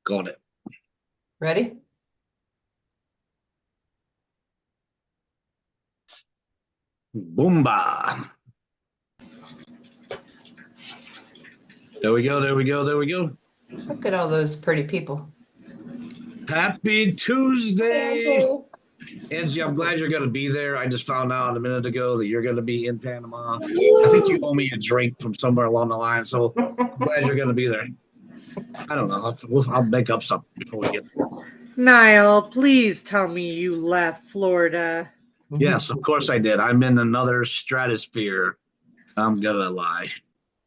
Got it. Ready? Boomba. There we go. There we go. There we go. Look at all those pretty people. Happy Tuesday. Angel. Angie, I'm glad you're going to be there. I just found out a minute ago that you're going to be in Panama. I think you owe me a drink from somewhere along the line, so I'm glad you're going to be there. I don't know. I'll make up something before we get there. Niall, please tell me you left Florida. Yes, of course I did. I'm in another stratosphere. I'm going to lie.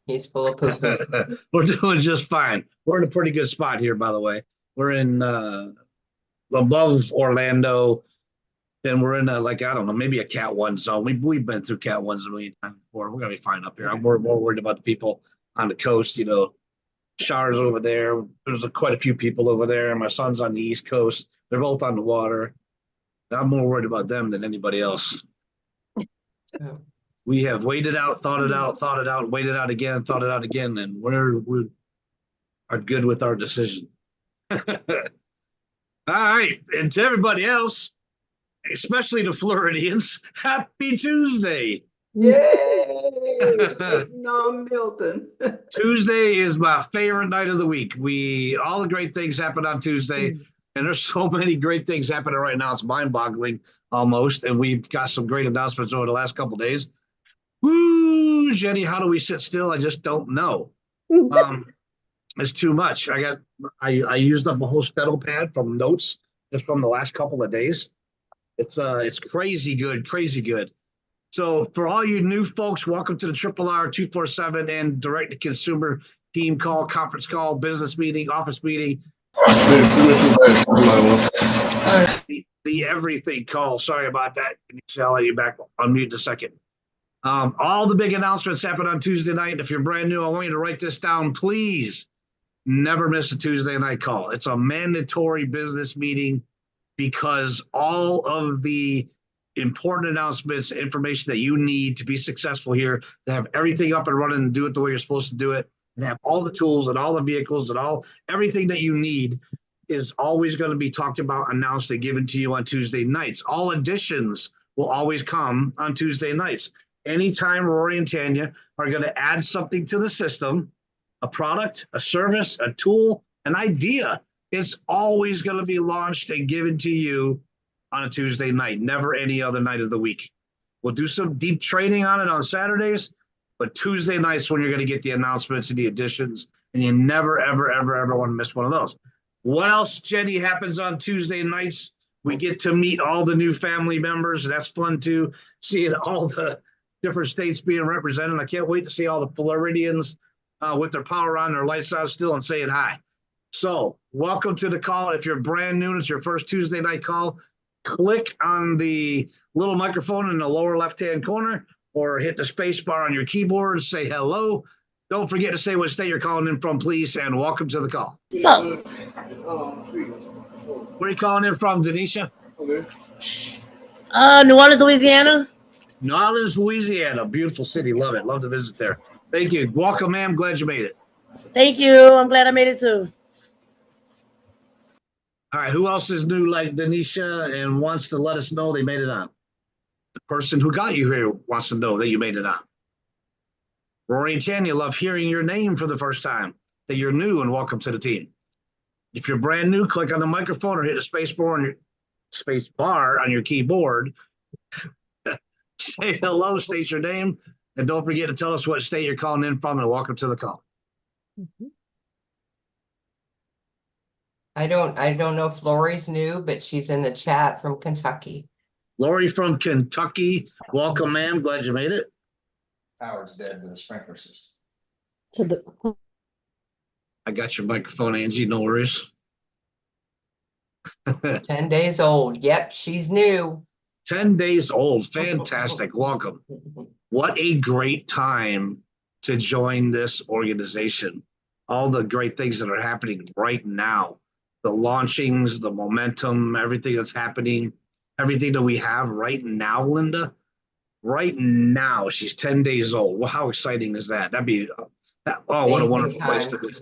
He's full of poop. We're doing just fine. We're in a pretty good spot here, by the way. We're in above Orlando. Then we're in I don't know, maybe a Cat 1 zone. We've been through Cat 1s a million times before. We're going to be fine up here. I'm more worried about the people on the coast, Shars over there. There's quite a few people over there. My son's on the East Coast. They're both on the water. I'm more worried about them than anybody else. Oh. We have waited out, thought it out, waited out again, thought it out again, and we are good with our decision. All right, and to everybody else, especially the Floridians, happy Tuesday. Yay! No, Milton. Tuesday is my favorite night of the week. All the great things happen on Tuesday, and there's so many great things happening right now. It's mind-boggling almost, and we've got some great announcements over the last couple of days. Woo, Jenny, how do we sit still? I just don't know. It's too much. I used up a whole stedo pad from notes just from the last couple of days. It's crazy good. So for all you new folks, welcome to the RRR247 and direct-to-consumer team call, conference call, business meeting, office meeting. The everything call. Sorry about that. I'll let you back on mute in a second. All the big announcements happen on Tuesday night. If you're brand new, I want you to write this down. Please never miss a Tuesday night call. It's a mandatory business meeting because all of the important announcements, information that you need to be successful here, to have everything up and running and do it the way you're supposed to do it, and have all the tools and all the vehicles and everything that you need is always going to be talked about, announced, and given to you on Tuesday nights. All additions will always come on Tuesday nights. Anytime Rory and Tanya are going to add something to the system, a product, a service, a tool, an idea, it's always going to be launched and given to you on a Tuesday night, never any other night of the week. We'll do some deep training on it on Saturdays, but Tuesday nights when you're going to get the announcements and the additions, and you never, ever, ever, ever want to miss one of those. What else, Jenny, happens on Tuesday nights? We get to meet all the new family members, and that's fun too, seeing all the different states being represented. I can't wait to see all the Floridians with their power on, their lights out still, and saying hi. So welcome to the call. If you're brand new, it's your first Tuesday night call, click on the little microphone in the lower left-hand corner or hit the space bar on your keyboard, say hello. Don't forget to say what state you're calling in from, please, and welcome to the call. So, Where are you calling in from, Denisha? New Orleans, Louisiana. New Orleans, Louisiana. Beautiful city. Love it. Love to visit there. Thank you. Welcome, ma'am. Glad you made it. Thank you. I'm glad I made it too. All right. Who else is new like Denisha and wants to let us know they made it on? The person who got you here wants to know that you made it on. Rory and Tanya, love hearing your name for the first time, that you're new and welcome to the team. If you're brand new, click on the microphone or hit the space bar on your keyboard. Say hello, state your name, and don't forget to tell us what state you're calling in from, and welcome to the call. I don't know if Lori's new, but she's in the chat from Kentucky. Lori from Kentucky, welcome, ma'am. Glad you made it. Power's dead to the sprinkler system. I got your microphone, Angie. No worries. 10 days old. Yep, she's new. 10 days old. Fantastic. Welcome. What a great time to join this organization. All the great things that are happening right now. The launchings, the momentum, everything that's happening, everything that we have right now, Linda. Right now, she's 10 days old. Well, how exciting is that? That'd be, what a wonderful place to be.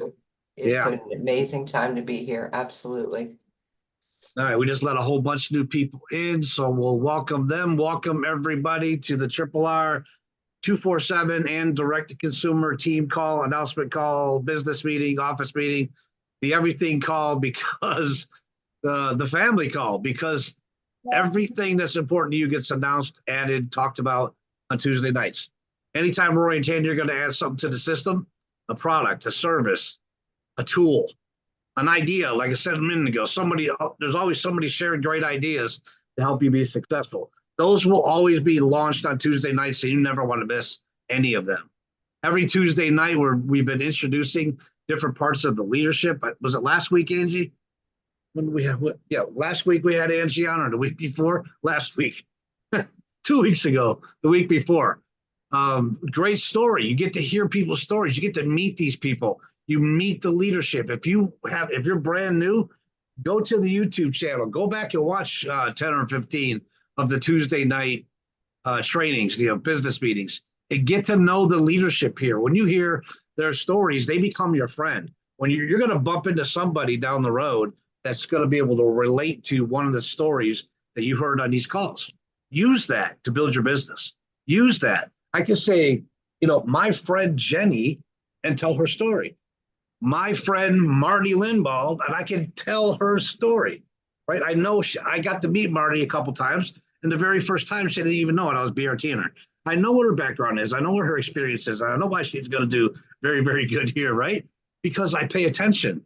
It's Yeah. an amazing time to be here. Absolutely. All right, we just let a whole bunch of new people in, so we'll welcome them. Welcome everybody to the RRR247 and direct-to-consumer team call, announcement call, business meeting, office meeting, the everything call, because the family call, because everything that's important to you gets announced, added, talked about on Tuesday nights. Anytime Rory and Tanya are going to add something to the system, a product, a service, a tool, an idea, like I said a minute ago, there's always somebody sharing great ideas to help you be successful. Those will always be launched on Tuesday nights, so you never want to miss any of them. Every Tuesday night, we've been introducing different parts of the leadership. Was it last week, Angie? When did we have what? Yeah, last week we had Angie on, or the week before? Last week. 2 weeks ago, the week before. Great story. You get to hear people's stories. You get to meet these people. You meet the leadership. If you're brand new, go to the YouTube channel. Go back and watch 10 or 15 of the Tuesday night trainings, business meetings, and get to know the leadership here. When you hear their stories, they become your friend. When you're going to bump into somebody down the road that's going to be able to relate to one of the stories that you heard on these calls. Use that to build your business. Use that. I can say, my friend Jenny, and tell her story. My friend Marty Lindball, and I can tell her story, right? I know I got to meet Marty a couple times, and the very first time she didn't even know it. I was BRTing her. I know what her background is. I know what her experience is. I know why she's going to do very, very good here, right? Because I pay attention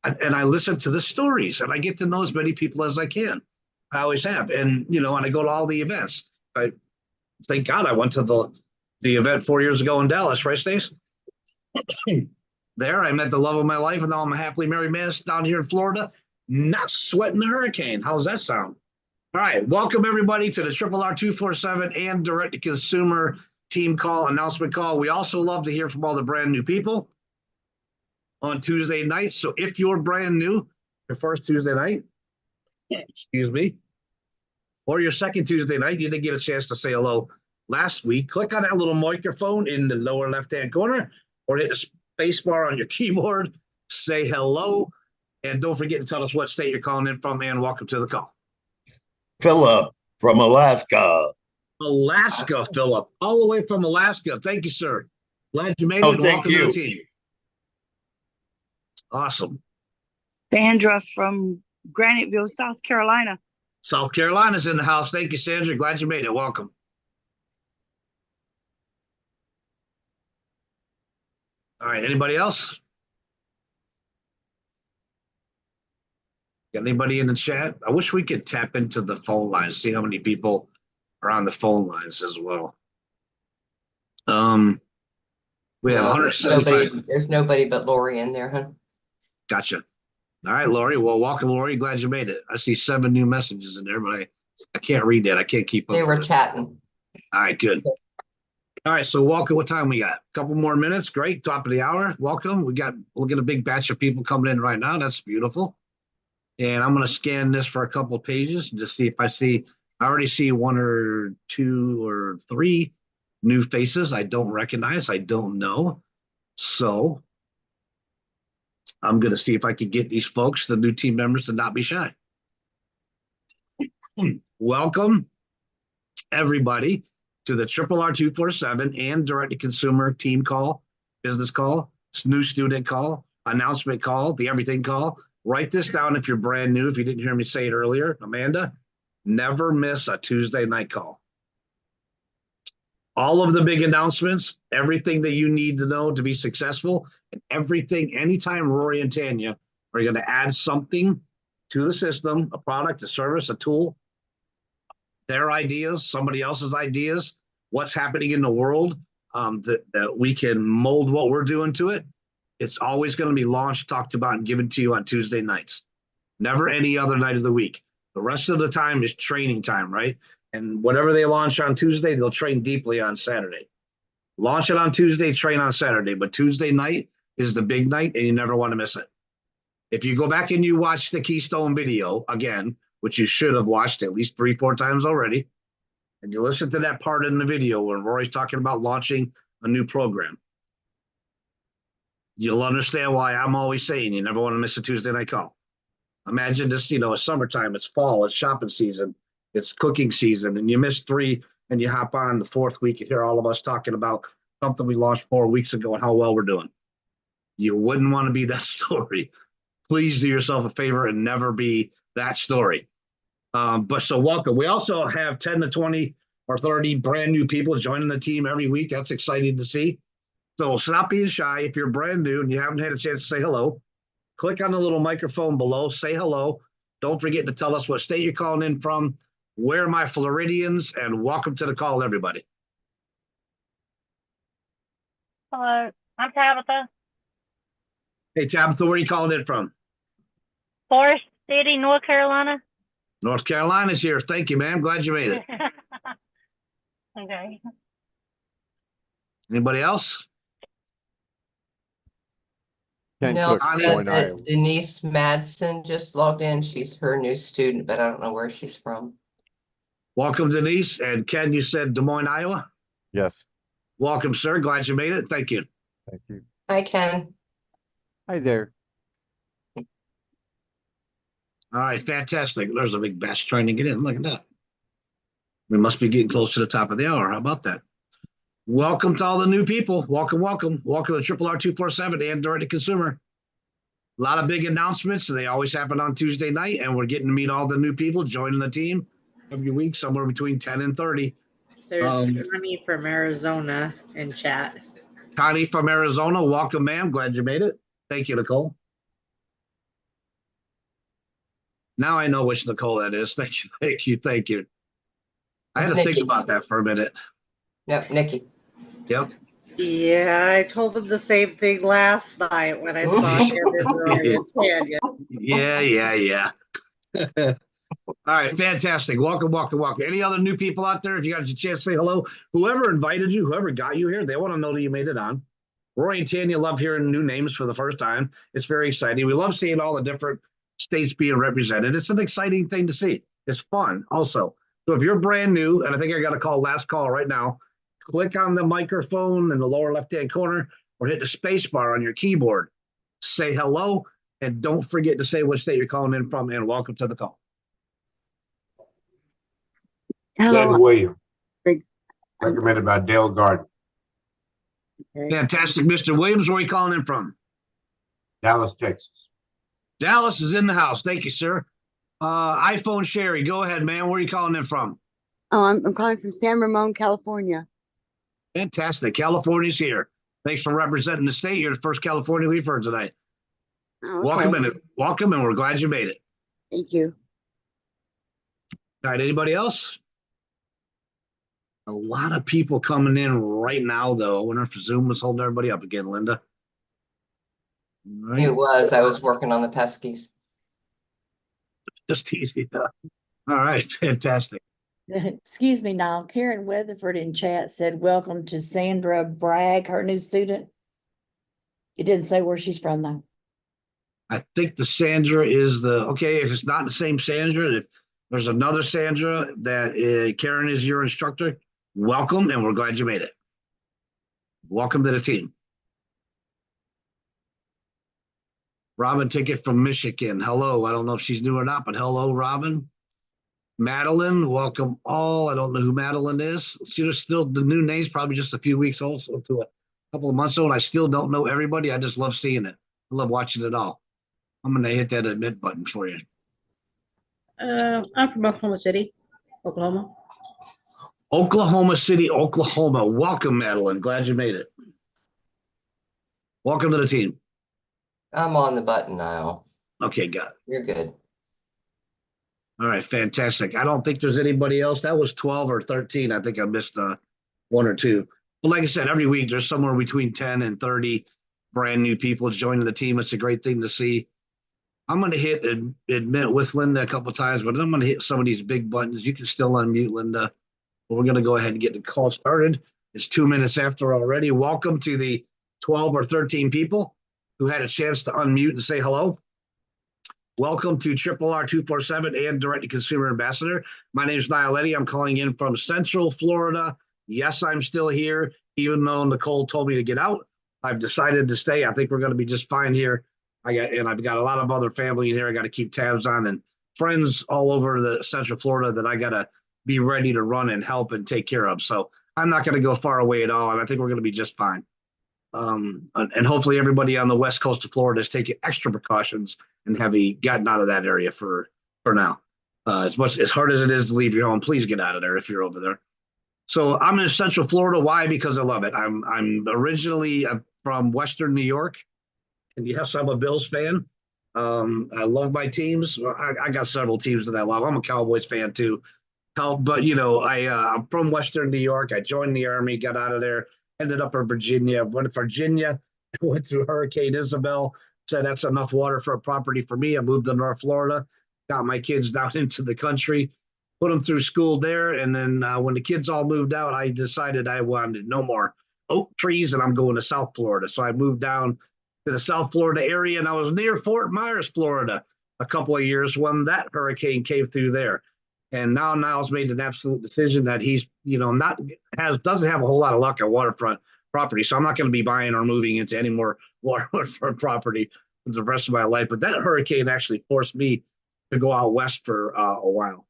and I listen to the stories, and I get to know as many people as I can. I always have, and and I go to all the events. Thank God I went to the event 4 years ago in Dallas, right, Stace? There, I met the love of my life, and now I'm a happily married man down here in Florida, not sweating the hurricane. How's that sound? All right, welcome everybody to the RRR247 and direct-to-consumer team call, announcement call. We also love to hear from all the brand new people on Tuesday nights. So if you're brand new, your first Tuesday night, excuse me, or your second Tuesday night, you didn't get a chance to say hello last week, click on that little microphone in the lower left-hand corner, or hit the space bar on your keyboard, say hello, and don't forget to tell us what state you're calling in from, and welcome to the call. Philip from Alaska. Alaska, Philip, all the way from Alaska. Thank you, sir. Glad you made Oh, it. thank Welcome to you. the team. Awesome. Sandra from Graniteville, South Carolina. South Carolina's in the house. Thank you, Sandra. Glad you made it. Welcome. All right. Anybody else? Got anybody in the chat? I wish we could tap into the phone lines, see how many people are on the phone lines as well. We have No, 175. there's nobody but Lori in there, huh? Gotcha. All right, Lori. Well, welcome, Lori. Glad you made it. I see 7 new messages in there, but I can't read that. I can't keep up. They were with it. chatting. All right, good. All right, so welcome. What time we got? A couple more minutes. Great. Top of the hour. Welcome. We'll get a big batch of people coming in right now. That's beautiful. And I'm going to scan this for a couple of pages and just see if I already see 1 or 2 or 3 new faces I don't recognize. I don't know. So I'm going to see if I can get these folks, the new team members, to not be shy. Welcome, everybody, to the RRR247 and direct-to-consumer team call, business call, new student call, announcement call, the everything call. Write this down if you're brand new. If you didn't hear me say it earlier, Amanda, never miss a Tuesday night call. All of the big announcements, everything that you need to know to be successful, and everything, anytime Rory and Tanya are going to add something to the system, a product, a service, a tool, their ideas, somebody else's ideas, what's happening in the world, that we can mold what we're doing to it. It's always going to be launched, talked about, and given to you on Tuesday nights. Never any other night of the week. The rest of the time is training time, right? And whatever they launch on Tuesday, they'll train deeply on Saturday. Launch it on Tuesday, train on Saturday. But Tuesday night is the big night, and you never want to miss it. If you go back and you watch the Keystone video again, which you should have watched at least 3-4 times already, and you listen to that part in the video where Rory's talking about launching a new program, You'll understand why I'm always saying you never want to miss a Tuesday night call. Imagine this, it's summertime, it's fall, it's shopping season, it's cooking season, and you miss 3 and you hop on the 4th week and hear all of us talking about something we launched 4 weeks ago and how well we're doing. You wouldn't want to be that story. Please do yourself a favor and never be that story. But so welcome. We also have 10 to 20 or 30 brand new people joining the team every week. That's exciting to see. So stop being shy. If you're brand new and you haven't had a chance to say hello, click on the little microphone below, say hello. Don't forget to tell us what state you're calling in from, where are my Floridians, and welcome to the call, everybody. Hello, I'm Tabitha. Hey, Tabitha, where are you calling in from? Forest City, North Carolina. North Carolina's here. Thank you, ma'am. Glad you made it. Okay. Anybody else? Ken Nell Cook, Des said Moines, that Iowa. Denise Madsen just logged in. She's her new student, but I don't know where she's from. Welcome, Denise. And Ken, you said Des Moines, Iowa? Yes, Welcome, sir. Glad you made it. Thank you. thank you. Hi, Ken. Hi there. All right, fantastic. There's a big bass trying to get in. Look at that. We must be getting close to the top of the hour. How about that? Welcome to all the new people. Welcome, welcome. Welcome to RRR247 and Direct to Consumer. A lot of big announcements. They always happen on Tuesday night, and we're getting to meet all the new people joining the team every week, somewhere between 10 and 30. There's Um, Connie from Arizona in chat. Connie from Arizona, welcome, ma'am. Glad you made it. Thank you, Nicole. Now I know which Nicole that is. Thank you, thank you, thank you. I had It's to think Nikki. about that for a minute. Yep, Nikki. Yep. Yeah, I told him the same thing last night when I saw him and Rory and Tanya. Yeah. All right, fantastic. Welcome, welcome, welcome. Any other new people out there? If you got a chance to say hello, whoever invited you, whoever got you here, they want to know that you made it on. Rory and Tanya love hearing new names for the first time. It's very exciting. We love seeing all the different states being represented. It's an exciting thing to see. It's fun also. So if you're brand new, and I think I got a last call right now, click on the microphone in the lower left-hand corner or hit the space bar on your keyboard. Say hello, and don't forget to say what state you're calling in from, and welcome to the call. Glenn Hello. William, Big- recommended by Dale Gardner, Fantastic. Mr. Williams, where are you calling in from? Dallas, Texas. Dallas is in the house. Thank you, sir. iPhone Sherry, go ahead, man. Where are you calling in from? Oh, I'm calling from San Ramon, California. Fantastic. California's here. Thanks for representing the state. You're the first California we've heard tonight. Oh, okay. Welcome, and we're glad you made it. Thank you. All right, anybody else? A lot of people coming in right now, though. I wonder if Zoom was holding everybody up again, Linda. All right. It was. I was working on the Peskies. Just easy. All right, fantastic. Excuse me, Niall. Karen Weatherford in chat said, welcome to Sandra Bragg, her new student. It didn't say where she's from, though. I think the Sandra is okay, if it's not the same Sandra, if there's another Sandra that Karen is your instructor, welcome, and we're glad you made it. Welcome to the team. Robin Ticket from Michigan. Hello. I don't know if she's new or not, but hello, Robin. Madeline, welcome all. I don't know who Madeline is. See, there's still the new names, probably just a few weeks old, so to a couple of months old. I still don't know everybody. I just love seeing it. I love watching it all. I'm going to hit that admit button for you. I'm from Oklahoma City, Oklahoma. Oklahoma City, Oklahoma. Welcome, Madeline. Glad you made it. Welcome to the team. I'm on the button now. Okay, got it. You're good. All right, fantastic. I don't think there's anybody else. That was 12 or 13. I think I missed one or two. But like I said, every week there's somewhere between 10 and 30 brand new people joining the team. It's a great thing to see. I'm going to hit admit with Linda a couple of times, but I'm going to hit some of these big buttons. You can still unmute Linda. But we're going to go ahead and get the call started. It's 2 minutes after already. Welcome to the 12 or 13 people who had a chance to unmute and say hello. Welcome to RRR247 and Direct to Consumer Ambassador. My name is Niall Eddy. I'm calling in from Central Florida. Yes, I'm still here, even though Nicole told me to get out. I've decided to stay. I think we're going to be just fine here. I've got a lot of other family in here I got to keep tabs on, and friends all over the Central Florida that I got to be ready to run and help and take care of. So I'm not going to go far away at all, and I think we're going to be just fine. And hopefully everybody on the west coast of Florida is taking extra precautions and have gotten out of that area for now. As hard as it is to leave your home, please get out of there if you're over there. So I'm in Central Florida. Why? Because I love it. I'm originally from Western New York, and yes, I'm a Bills fan. I love my teams. I got several teams that I love. I'm a Cowboys fan too. But I'm from Western New York. I joined the Army, got out of there, ended up in Virginia. Went to Virginia, went through Hurricane Isabel. Said that's enough water for a property for me. I moved to North Florida, got my kids down into the country, put them through school there, and then when the kids all moved out, I decided I wanted no more oak trees, and I'm going to South Florida. So I moved down to the South Florida area, and I was near Fort Myers, Florida, a couple of years when that hurricane came through there. And now Niles made an absolute decision that he's, doesn't have a whole lot of luck at waterfront property. So I'm not going to be buying or moving into any more waterfront property for the rest of my life. But that hurricane actually forced me to go out west for a while.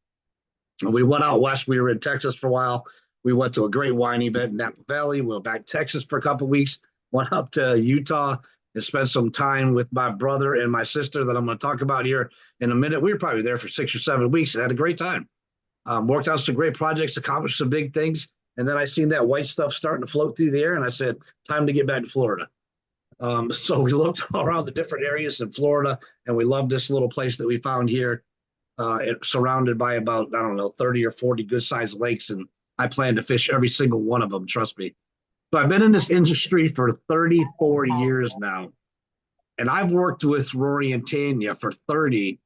And we went out west. We were in Texas for a while. We went to a great wine event in Napa Valley. We went back to Texas for a couple of weeks, went up to Utah and spent some time with my brother and my sister that I'm going to talk about here in a minute. We were probably there for 6 or 7 weeks and had a great time. Worked out some great projects, accomplished some big things. And then I seen that white stuff starting to float through the air, and I said, time to get back to Florida. So we looked around the different areas in Florida, and we loved this little place that we found here, surrounded by about, 30 or 40 good-sized lakes, and I plan to fish every single one of them, trust me. So I've been in this industry for 34 years now, and I've worked with Rory and Tanya for 30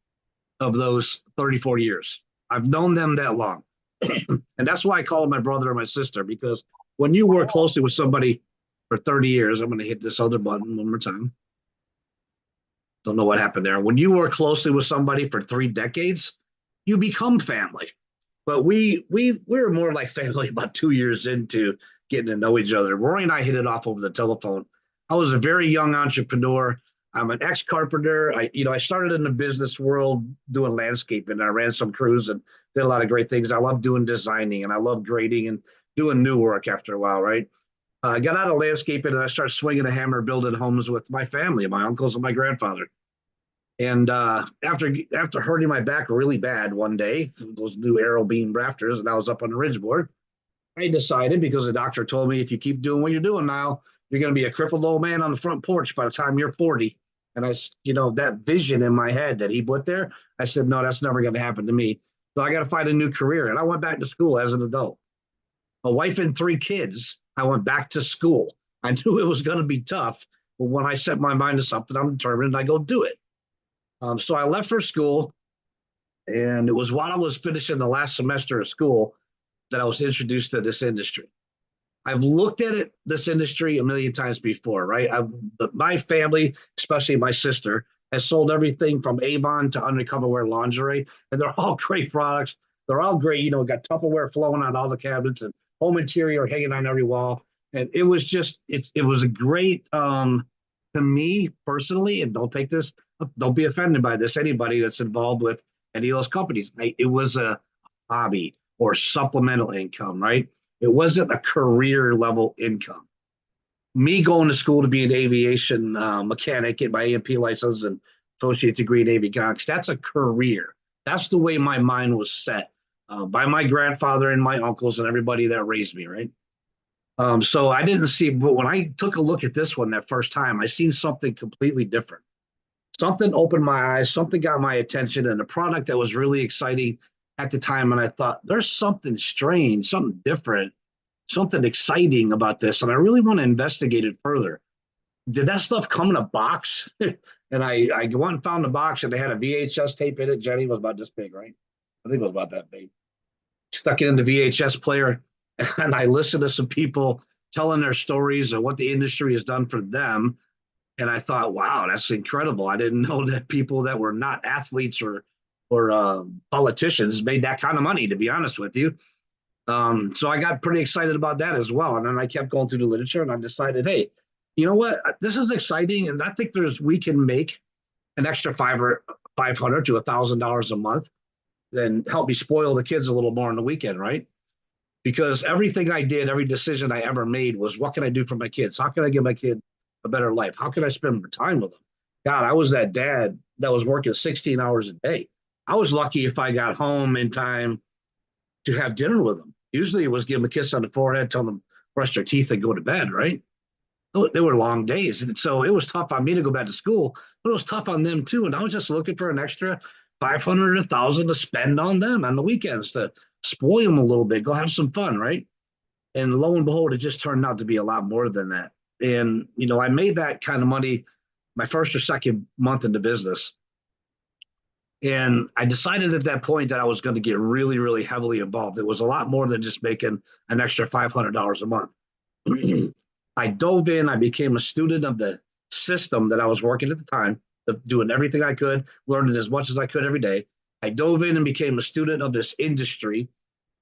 of those 34 years. I've known them that long. And that's why I call them my brother and my sister, because when you work closely with somebody for 30 years, I'm going to hit this other button one more time. Don't know what happened there. When you work closely with somebody for 3 decades, you become family. But we're more like family about 2 years into getting to know each other. Rory and I hit it off over the telephone. I was a very young entrepreneur. I'm an ex-carpenter. I started in the business world doing landscaping. I ran some crews and did a lot of great things. I love doing designing, and I love grading and doing new work after a while, right? I got out of landscaping, and I started swinging a hammer, building homes with my family, my uncles and my grandfather. And after hurting my back really bad one day, those new arrow beam rafters, and I was up on the ridge board, I decided, because the doctor told me, if you keep doing what you're doing now, you're going to be a crippled old man on the front porch by the time you're 40. And that vision in my head that he put there, I said, no, that's never going to happen to me. So I got to find a new career. And I went back to school as an adult. A wife and 3 kids, I went back to school. I knew it was going to be tough, but when I set my mind to something, I'm determined, I go do it. So I left for school, and it was while I was finishing the last semester of school that I was introduced to this industry. I've looked at this industry a million times before, right? My family, especially my sister, has sold everything from Avon to undercover lingerie, and they're all great products. They're all great. Got Tupperware flowing on all the cabinets and home interior hanging on every wall. And it was just, it was a great, to me personally, and don't be offended by this, anybody that's involved with any of those companies. It was a hobby or supplemental income, right? It wasn't a career level income. Me going to school to be an aviation mechanic, get my A&P license and associate degree in avionics, that's a career. That's the way my mind was set by my grandfather and my uncles and everybody that raised me, right? So I didn't see, but when I took a look at this one that first time, I seen something completely different. Something opened my eyes, something got my attention, and a product that was really exciting at the time. And I thought, there's something strange, something different, something exciting about this. And I really want to investigate it further. Did that stuff come in a box? And I went and found the box, and they had a VHS tape in it. Jenny was about this big, right? I think it was about that big. Stuck it in the VHS player, and I listened to some people telling their stories of what the industry has done for them. And I thought, wow, that's incredible. I didn't know that people that were not athletes or politicians made that kind of money, to be honest with you. So I got pretty excited about that as well. And then I kept going through the literature, and I decided, hey, you know what? This is exciting, and I think we can make an extra $500 to $1,000 a month, then help me spoil the kids a little more on the weekend, right? Because everything I did, every decision I ever made was, what can I do for my kids? How can I give my kid a better life? How can I spend more time with them? God, I was that dad that was working 16 hours a day. I was lucky if I got home in time to have dinner with them. Usually it was give them a kiss on the forehead, tell them brush their teeth and go to bed, right? They were long days. And so it was tough on me to go back to school, but it was tough on them too. And I was just looking for an extra 500 or 1,000 to spend on them on the weekends to spoil them a little bit, go have some fun, right? And lo and behold, it just turned out to be a lot more than that. And, I made that kind of money my first or second month in the business. And I decided at that point that I was going to get really, really heavily involved. It was a lot more than just making an extra $500 a month. I dove in, I became a student of the system that I was working at the time, doing everything I could, learning as much as I could every day. I dove in and became a student of this industry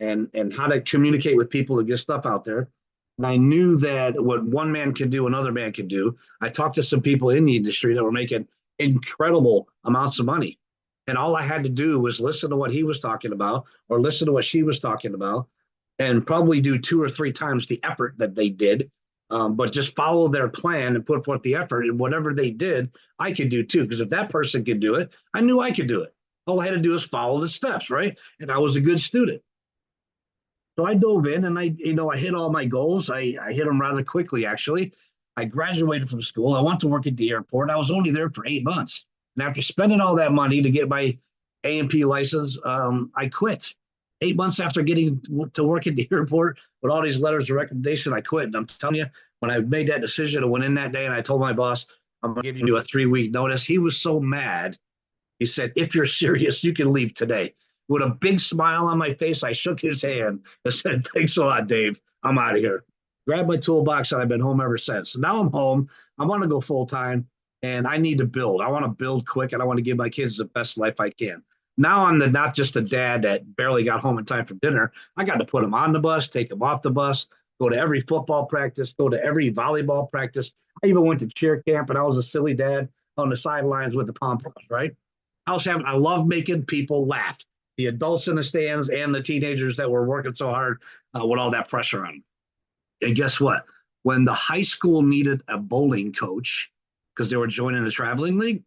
and how to communicate with people to get stuff out there. And I knew that what one man can do, another man can do. I talked to some people in the industry that were making incredible amounts of money. And all I had to do was listen to what he was talking about or listen to what she was talking about and probably do 2 or 3 times the effort that they did. But just follow their plan and put forth the effort, and whatever they did, I could do too. Because if that person could do it, I knew I could do it. All I had to do is follow the steps, right? And I was a good student. So I dove in and I hit all my goals. I hit them rather quickly, actually. I graduated from school. I went to work at the airport. I was only there for 8 months. And after spending all that money to get my A&P license, I quit. 8 months after getting to work at the airport with all these letters of recommendation, I quit. And I'm telling you, when I made that decision, I went in that day and I told my boss, I'm going to give you a 3-week notice. He was so mad. He said, if you're serious, you can leave today. With a big smile on my face, I shook his hand and said, thanks a lot, Dave. I'm out of here. Grabbed my toolbox and I've been home ever since. So now I'm home. I want to go full time and I need to build. I want to build quick and I want to give my kids the best life I can. Now I'm not just a dad that barely got home in time for dinner. I got to put them on the bus, take them off the bus, go to every football practice, go to every volleyball practice. I even went to cheer camp and I was a silly dad on the sidelines with the pom-poms, right? I love making people laugh. The adults in the stands and the teenagers that were working so hard with all that pressure on them. And guess what? When the high school needed a bowling coach because they were joining the traveling league,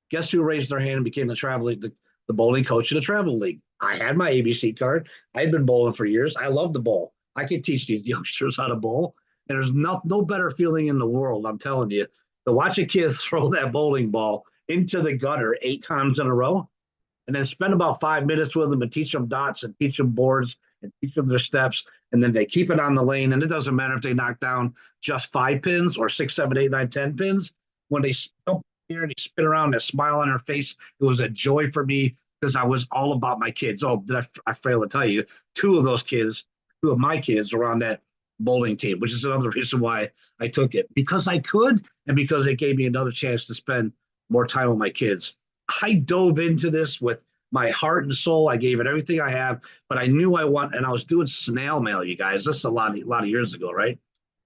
guess who raised their hand and became the bowling coach of the travel league? I had my ABC card. I had been bowling for years. I love to bowl. I could teach these youngsters how to bowl. And there's no better feeling in the world, I'm telling you, to watch a kid throw that bowling ball into the gutter 8 times in a row and then spend about 5 minutes with them and teach them dots and teach them boards and teach them their steps. And then they keep it on the lane. And it doesn't matter if they knock down just 5 pins or 6, 7, 8, 9, 10 pins. When they jump here and they spin around, and smile on their face, it was a joy for me because I was all about my kids. Oh, I failed to tell you, 2 of my kids were on that bowling team, which is another reason why I took it. Because I could and because it gave me another chance to spend more time with my kids. I dove into this with my heart and soul. I gave it everything I have, but I knew and I was doing snail mail, you guys. This is a lot of years ago, right?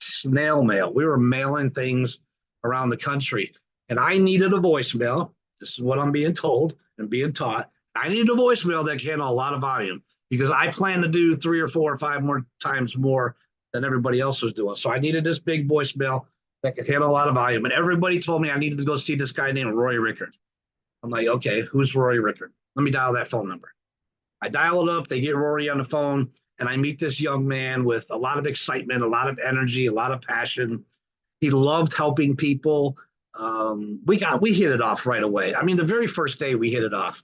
Snail mail. We were mailing things around the country, and I needed a voicemail. This is what I'm being told and being taught. I needed a voicemail that can handle a lot of volume because I plan to do 3 or 4 or 5 more times more than everybody else was doing. So I needed this big voicemail that could handle a lot of volume. And everybody told me I needed to go see this guy named Rory Ricord. I'm like, okay, who's Rory Ricord? Let me dial that phone number. I dial it up, they get Rory on the phone, and I meet this young man with a lot of excitement, a lot of energy, a lot of passion. He loved helping people. We hit it off right away. I mean, the very first day we hit it off.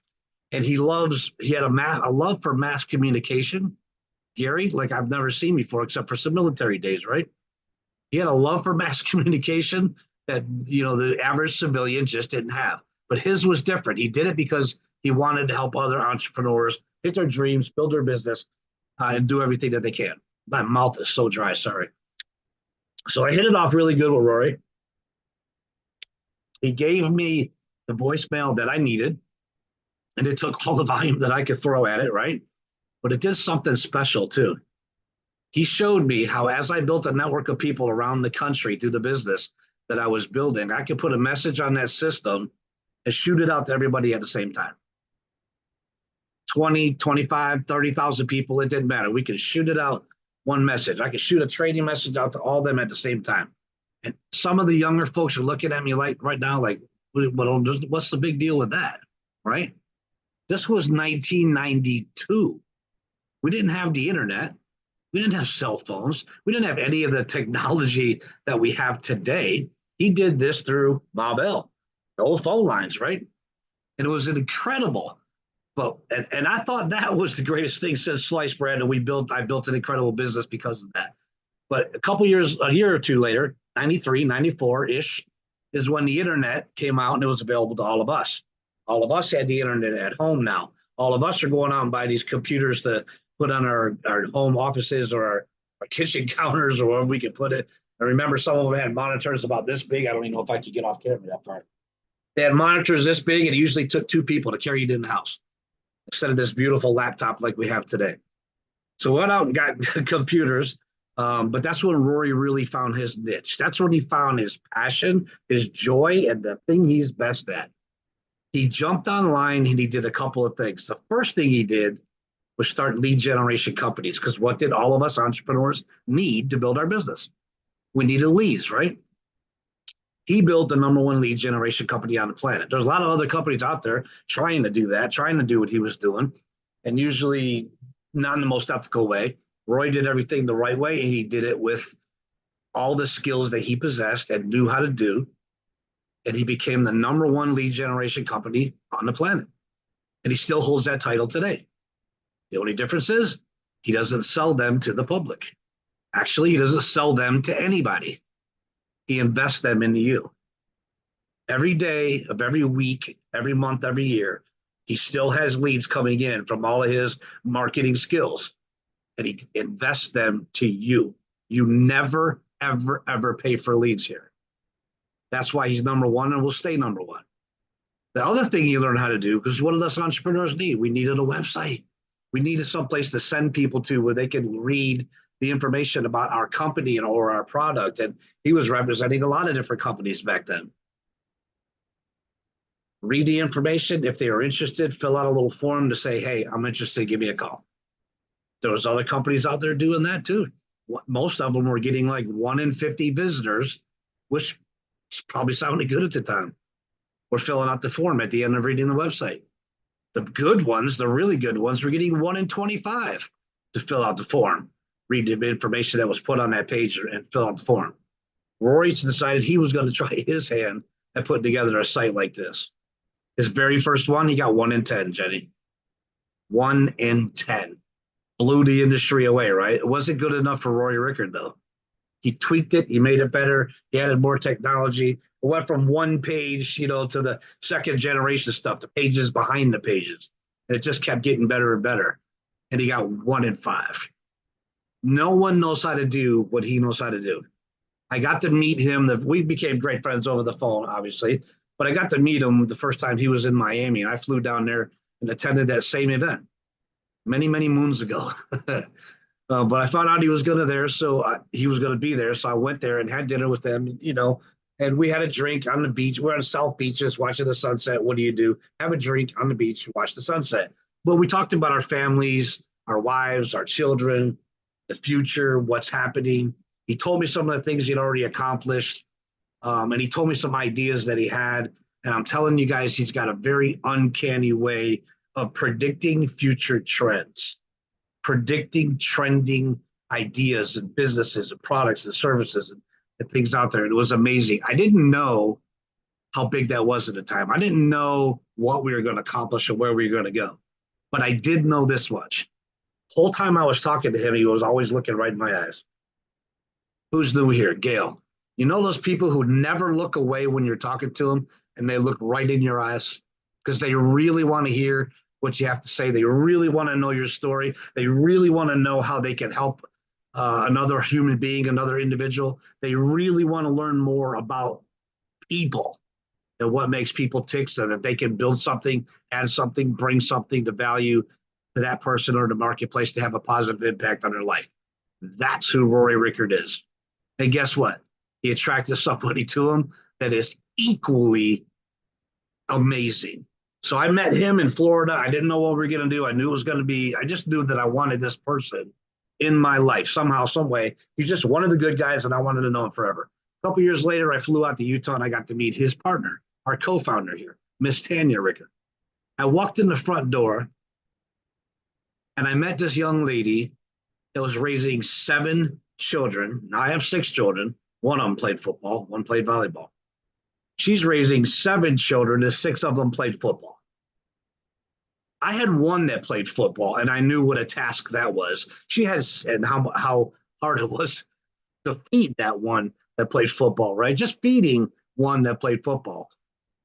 And he had a love for mass communication, Gary, like I've never seen before, except for some military days, right? He had a love for mass communication that, the average civilian just didn't have. But his was different. He did it because he wanted to help other entrepreneurs hit their dreams, build their business, and do everything that they can. My mouth is so dry, sorry. So I hit it off really good with Rory. He gave me the voicemail that I needed, and it took all the volume that I could throw at it, right? But it did something special too. He showed me how, as I built a network of people around the country through the business, that I was building. I could put a message on that system and shoot it out to everybody at the same time. 20, 25, 30,000 people, it didn't matter. We could shoot it out one message. I could shoot a training message out to all of them at the same time. And some of the younger folks are looking at me like right now, like, what's the big deal with that? Right? This was 1992. We didn't have the internet. We didn't have cell phones. We didn't have any of the technology that we have today. He did this through Mobile, the old phone lines, right? And it was incredible. But and I thought that was the greatest thing since sliced bread, and I built an incredible business because of that. But a year or two later, 93, 94-ish, is when the internet came out and it was available to all of us. All of us had the internet at home now. All of us are going out and buy these computers to put on our home offices or our kitchen counters or wherever we could put it. I remember some of them had monitors about this big. I don't even know if I could get off camera that far. They had monitors this big, and it usually took 2 people to carry it in the house instead of this beautiful laptop like we have today. So we went out and got computers, but that's when Rory really found his niche. That's when he found his passion, his joy, and the thing he's best at. He jumped online and he did a couple of things. The first thing he did was start lead generation companies, because what did all of us entrepreneurs need to build our business? We needed leads, right? He built the #1 lead generation company on the planet. There's a lot of other companies out there trying to do that, trying to do what he was doing, and usually not in the most ethical way. Roy did everything the right way, and he did it with all the skills that he possessed and knew how to do. And he became the #1 lead generation company on the planet. And he still holds that title today. The only difference is he doesn't sell them to the public. Actually, he doesn't sell them to anybody. He invests them into you. Every day of every week, every month, every year, he still has leads coming in from all of his marketing skills, and he invests them to you. You never, ever, ever pay for leads here. That's why he's #1 and will stay #1. The other thing you learn how to do, because what do us entrepreneurs need? We needed a website. We needed someplace to send people to where they can read the information about our company or our product. And he was representing a lot of different companies back then. Read the information. If they are interested, fill out a little form to say, hey, I'm interested, give me a call. There was other companies out there doing that too. Most of them were getting like 1 in 50 visitors, which probably sounded good at the time. We're filling out the form at the end of reading the website. The good ones, the really good ones, were getting 1 in 25 to fill out the form, read the information that was put on that page and fill out the form. Rory's decided he was going to try his hand at putting together a site like this. His very first one, he got 1 in 10, Jenny. 1 in 10. Blew the industry away, right? It wasn't good enough for Rory Ricord, though. He tweaked it. He made it better. He added more technology. It went from 1 page, to the second generation stuff, the pages behind the pages. And it just kept getting better and better. And he got 1 in 5. No one knows how to do what he knows how to do. I got to meet him. We became great friends over the phone, obviously. But I got to meet him the first time he was in Miami. And I flew down there and attended that same event many, many moons ago. But I found out he was going to there, so he was going to be there. So I went there and had dinner with them, and we had a drink on the beach. We're on South Beaches watching the sunset. What do you do? Have a drink on the beach, watch the sunset. But we talked about our families, our wives, our children, the future, what's happening. He told me some of the things he'd already accomplished, and he told me some ideas that he had. And I'm telling you guys, he's got a very uncanny way of predicting future trends, predicting trending ideas and businesses and products and services and things out there. It was amazing. I didn't know how big that was at the time. I didn't know what we were going to accomplish and where we were going to go. But I did know this much. The whole time I was talking to him, he was always looking right in my eyes. Who's new here? Gail. You know those people who never look away when you're talking to them and they look right in your eyes because they really want to hear what you have to say. They really want to know your story. They really want to know how they can help another human being, another individual. They really want to learn more about people and what makes people tick so that they can build something, add something, bring something to value to that person or the marketplace to have a positive impact on their life. That's who Rory Ricord is. And guess what? he attracted somebody to him that is equally amazing. So I met him in Florida. I didn't know what we were going to do. I knew it was going to be, I just knew that I wanted this person in my life somehow, some way. He's just one of the good guys, and I wanted to know him forever. A couple years later, I flew out to Utah and I got to meet his partner, our co-founder here, Miss Tanya Ricord. I walked in the front door and I met this young lady that was raising 7 children. Now I have 6 children. One of them played football, one played volleyball. She's raising 7 children, and 6 of them played football. I had one that played football, and I knew what a task that was. She has, and how hard it was to feed that one that played football, right? Just feeding one that played football.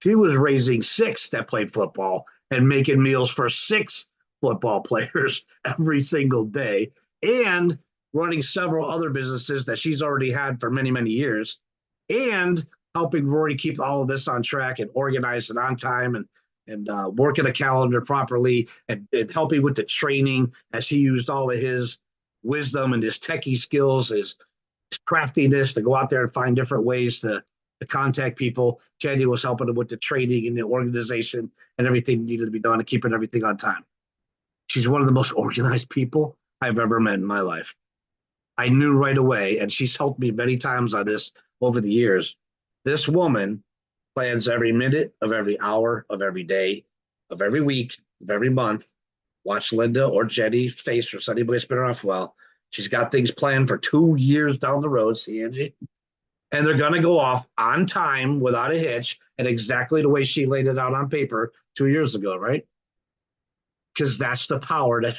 She was raising 6 that played football and making meals for 6 football players every single day, and running several other businesses that she's already had for many, many years, and helping Rory keep all of this on track and organized and on time, and working a calendar properly, and helping with the training as he used all of his wisdom and his techie skills, his craftiness to go out there and find different ways to contact people. Tanya was helping him with the training and the organization and everything needed to be done and keeping everything on time. She's one of the most organized people I've ever met in my life. I knew right away, and she's helped me many times on this over the years. This woman plans every minute of every hour of every day, of every week, of every month. Watch Linda or Jenny's face or anybody's been off well. She's got things planned for 2 years down the road, see, Angie? And they're going to go off on time without a hitch and exactly the way she laid it out on paper 2 years ago, right? Because that's the power that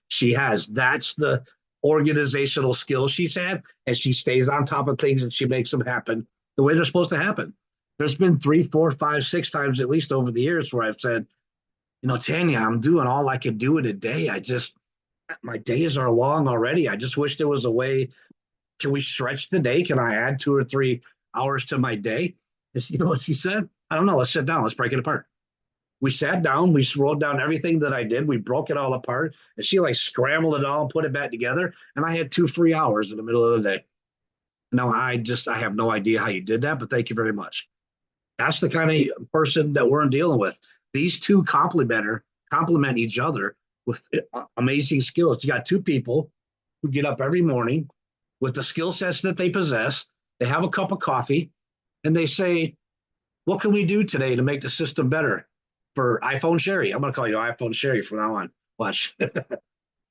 she has. That's the organizational skills she's had, and she stays on top of things and she makes them happen the way they're supposed to happen. There's been 3, 4, 5, 6 times at least over the years where I've said, Tanya, I'm doing all I can do in a day. My days are long already. I just wish there was a way. Can we stretch the day? Can I add 2 or 3 hours to my day? You know what she said? I don't know. Let's sit down. Let's break it apart. We sat down. We wrote down everything that I did. We broke it all apart. And she scrambled it all and put it back together. And I had 2 free hours in the middle of the day. Now, I have no idea how you did that, but thank you very much. That's the kind of person that we're dealing with. These two complement each other with amazing skills. You got 2 people who get up every morning with the skill sets that they possess. They have a cup of coffee and they say, what can we do today to make the system better for iPhone Sherry? I'm going to call you iPhone Sherry from now on. Watch.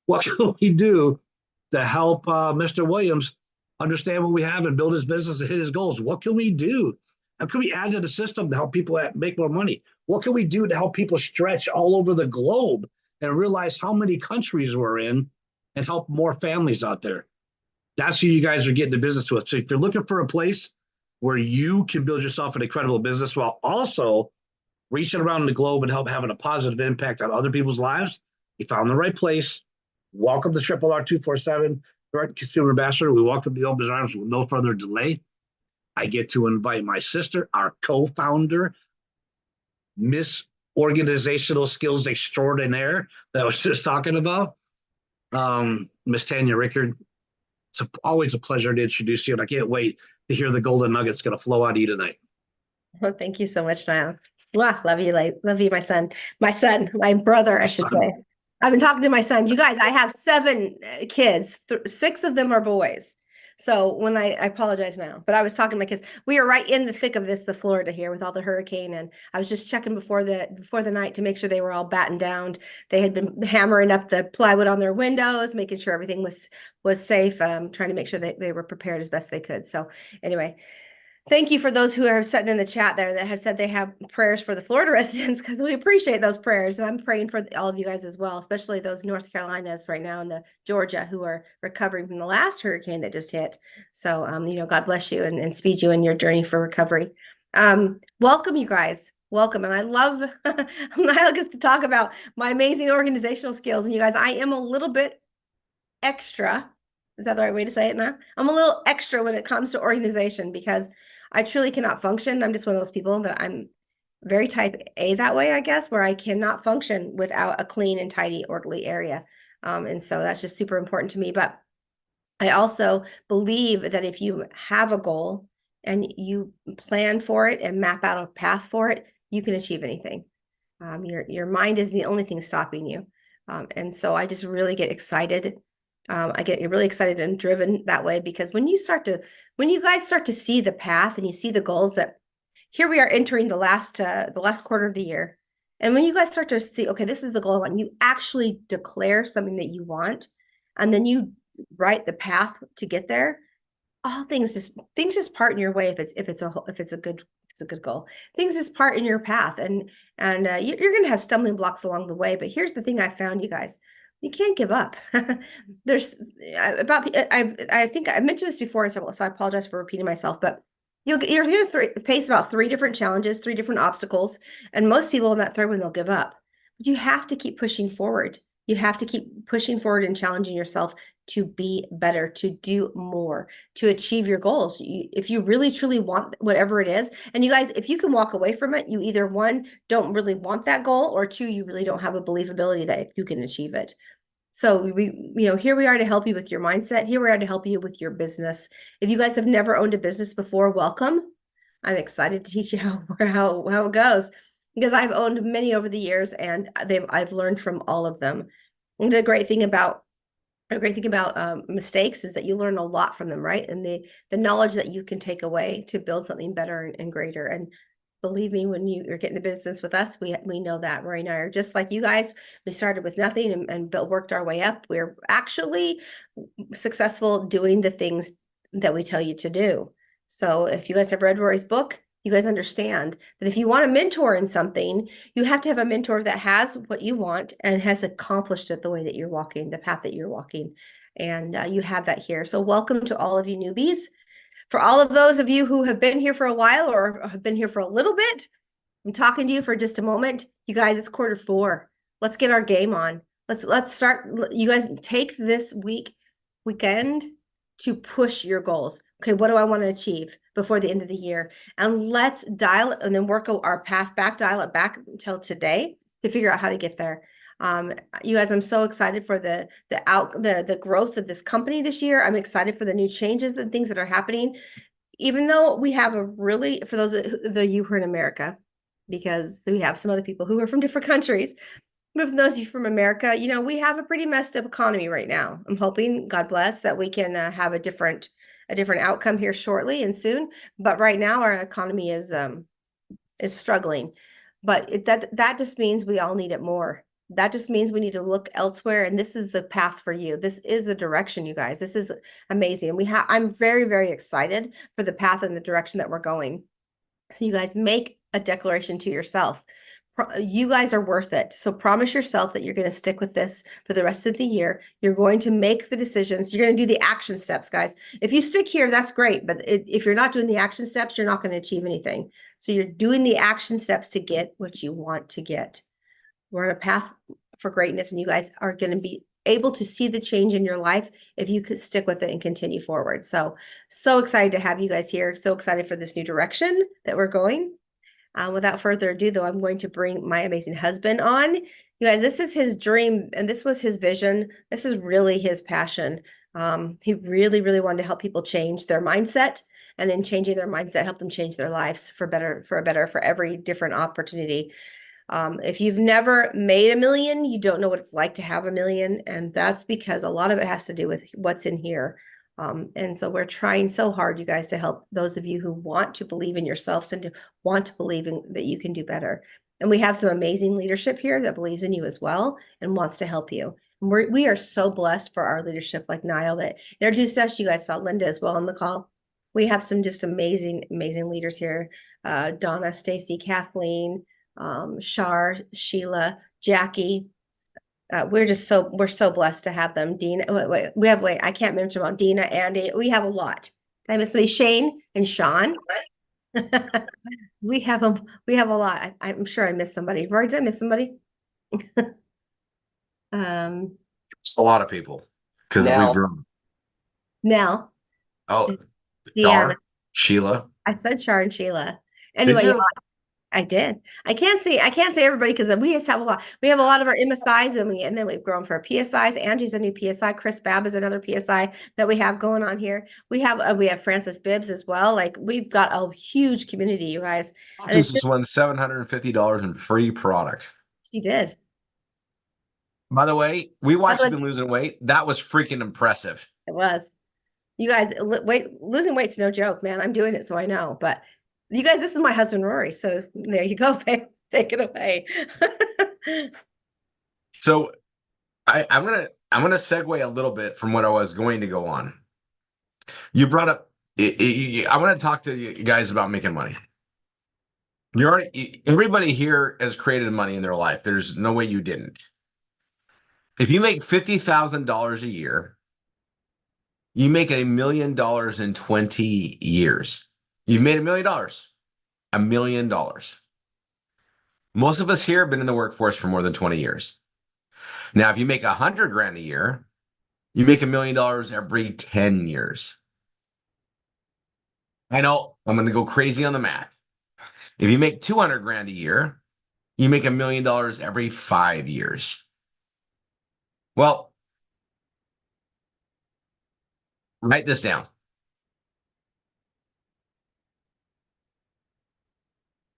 What can we do to help Mr. Williams understand what we have and build his business and hit his goals? What can we do? How can we add to the system to help people make more money? What can we do to help people stretch all over the globe and realize how many countries we're in and help more families out there? That's who you guys are getting the business with. So if you're looking for a place where you can build yourself an incredible business while also reaching around the globe and help having a positive impact on other people's lives, you found the right place. Welcome to RRR247, Direct Consumer Ambassador. We welcome the open arms with no further delay. I get to invite my sister, our co-founder, Miss Organizational Skills Extraordinaire that I was just talking about, Miss Tanya Ricord. It's always a pleasure to introduce you, and I can't wait to hear the golden nuggets going to flow out of you tonight. Well, thank you so much, Niall. Wow, love you, my brother, I should say. I've been talking to my sons. You guys, I have 7 kids. 6 of them are boys. So when I apologize now, but I was talking to my kids. We are right in the thick of the Florida here with all the hurricane, and I was just checking before the night to make sure they were all battened down. They had been hammering up the plywood on their windows, making sure everything was safe. Trying to make sure that they were prepared as best they could. So anyway, thank you for those who are sitting in the chat there that have said they have prayers for the Florida residents, because we appreciate those prayers. And I'm praying for all of you guys as well, especially those North Carolinas right now and the Georgia who are recovering from the last hurricane that just hit. So, God bless you and speed you in your journey for recovery. Welcome, you guys. Welcome. And I love Niall gets to talk about my amazing organizational skills. And you guys, I am a little bit extra. Is that the right way to say it now? I'm a little extra when it comes to organization because I truly cannot function. I'm just one of those people that I'm very type A that way, I guess, where I cannot function without a clean and tidy, orderly area. And so that's just super important to me. But I also believe that if you have a goal and you plan for it and map out a path for it, you can achieve anything. Your mind is the only thing stopping you. And so I just really get excited. I get really excited and driven that way, because when you guys start to see the path and you see the goals, that here we are entering the last quarter of the year. And when you guys start to see, okay, this is the goal I want, you actually declare something that you want, and then you write the path to get there. All things just part in your way if it's a good goal. Things just part in your path, and you're going to have stumbling blocks along the way. But here's the thing I found, you guys. You can't give up. I think I mentioned this before, so I apologize for repeating myself, but you're going to face about 3 different challenges, 3 different obstacles, and most people in that third one, they'll give up. But you have to keep pushing forward. You have to keep pushing forward and challenging yourself to be better, to do more, to achieve your goals. If you really truly want whatever it is, and you guys, if you can walk away from it, you either 1, don't really want that goal, or 2, you really don't have a believability that you can achieve it. So here we are to help you with your mindset. Here we are to help you with your business. If you guys have never owned a business before, welcome. I'm excited to teach you how it goes, because I've owned many over the years, and I've learned from all of them. And the great thing about mistakes is that you learn a lot from them, right? And the knowledge that you can take away to build something better and greater. And believe me, when you're getting the business with us, we know that. Rory and I are just like you guys. We started with nothing and worked our way up. We're actually successful doing the things that we tell you to do. So if you guys have read Rory's book, you guys understand that if you want a mentor in something, you have to have a mentor that has what you want and has accomplished it the way that you're walking, the path that you're walking. And you have that here. So welcome to all of you newbies. For all of those of you who have been here for a while or have been here for a little bit, I'm talking to you for just a moment. You guys, it's Q4. Let's get our game on. Let's start. You guys take this weekend to push your goals. Okay, what do I want to achieve before the end of the year? And let's dial it and then work our path back, dial it back until today to figure out how to get there. You guys, I'm so excited for the growth of this company this year. I'm excited for the new changes and things that are happening. Even though we have for those of you who are in America, because we have some other people who are from different countries, but for those of you from America, we have a pretty messed up economy right now. I'm hoping, God bless, that we can have a different outcome here shortly and soon. But right now our economy is struggling. But that just means we all need it more. That just means we need to look elsewhere, and this is the path for you. This is the direction, you guys. This is amazing. I'm very, very excited for the path and the direction that we're going. So you guys make a declaration to yourself. You guys are worth it. So promise yourself that you're going to stick with this for the rest of the year. You're going to make the decisions. You're going to do the action steps, guys. If you stick here, that's great. But if you're not doing the action steps, you're not going to achieve anything. So you're doing the action steps to get what you want to get. We're on a path for greatness, and you guys are going to be able to see the change in your life if you could stick with it and continue forward. So excited to have you guys here. So excited for this new direction that we're going. Without further ado, though, I'm going to bring my amazing husband on. You guys, this is his dream, and this was his vision. This is really his passion. He really, really wanted to help people change their mindset, and in changing their mindset, help them change their lives for every different opportunity. If you've never made $1 million, you don't know what it's like to have $1 million. And that's because a lot of it has to do with what's in here. And so we're trying so hard, you guys, to help those of you who want to believe in yourselves and to want to believe that you can do better. And we have some amazing leadership here that believes in you as well and wants to help you. And we are so blessed for our leadership, like Niall that introduced us. You guys saw Linda as well on the call. We have some just amazing, amazing leaders here. Donna, Stacy, Kathleen, Shar, Sheila, Jackie. We're so blessed to have them. Dina, I can't mention about Dina, Andy. We have a lot. Did I miss somebody? Shane and Sean. we have a lot. I'm sure I missed somebody. Rory, did I miss somebody? It's a lot of people because No. we've grown. Nell. Oh, Deanna. Shar, Sheila. I said Shar and Sheila. Anyway, Did you? I did. I can't say everybody because we just have a lot. We have a lot of our MSIs and then we've grown for our PSIs. Angie's a new PSI. Chris Babb is another PSI that we have going on here. We have Francis Bibbs as well. Like we've got a huge community, you guys. And This just won $750 in free product. she did. By the way, we watched you been losing weight. That was freaking impressive. It was. You guys, losing weight's no joke, man. I'm doing it, so I know. But you guys, this is my husband, Rory. So there you go. Take it away. So I'm gonna segue a little bit from what I was going to go on. You brought up. I want to talk to you guys about making money. Everybody here has created money in their life. There's no way you didn't. If you make $50,000 a year, you make $1 million in 20 years. You've made $1 million. $1 million. Most of us here have been in the workforce for more than 20 years. Now, if you make $100,000 a year, you make $1 million every 10 years. I know I'm going to go crazy on the math. If you make $200,000 a year, you make $1 million every 5 years. Well, write this down.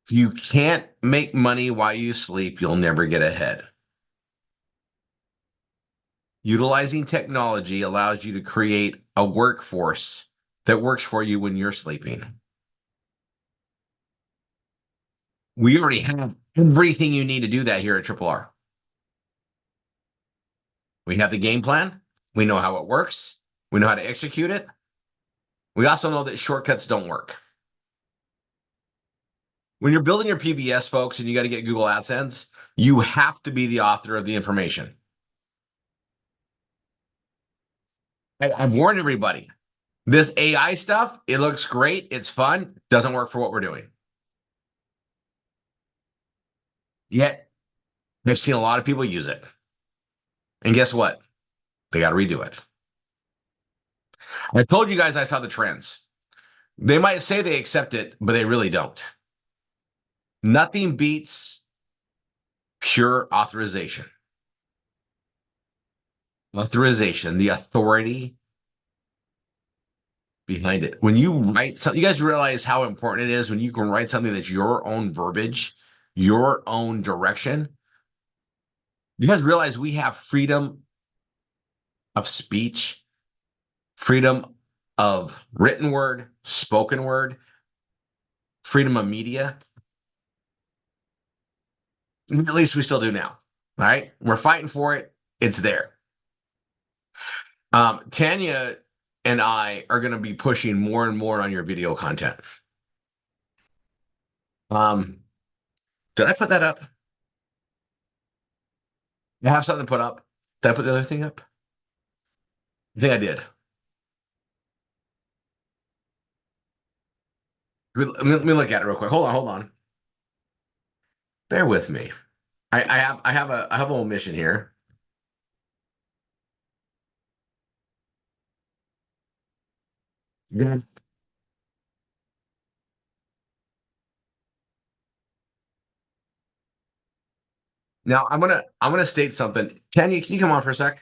If you can't make money while you sleep, you'll never get ahead. Utilizing technology allows you to create a workforce that works for you when you're sleeping. We already have everything you need to do that here at RRR. We have the game plan. We know how it works. We know how to execute it. We also know that shortcuts don't work. When you're building your PBS, folks, and you got to get Google AdSense, you have to be the author of the information. I've warned everybody. This AI stuff, it looks great. It's fun. Doesn't work for what we're doing. Yet, I've seen a lot of people use it. And guess what? They got to redo it. I told you guys I saw the trends. They might say they accept it, but they really don't. Nothing beats pure authorization. Authorization, the authority behind it. When you write something, you guys realize how important it is when you can write something that's your own verbiage, your own direction. You guys realize we have freedom of speech, freedom of written word, spoken word, freedom of media. At least we still do now. All right. We're fighting for it. It's there. Tanya and I are going to be pushing more and more on your video content. Did I put that up? I have something to put up. Did I put the other thing up? I think I did. Let me look at it real quick. Hold on. Bear with me. I have a little mission here. Yeah. Now I'm gonna state something. Tanya, can you come on for a sec?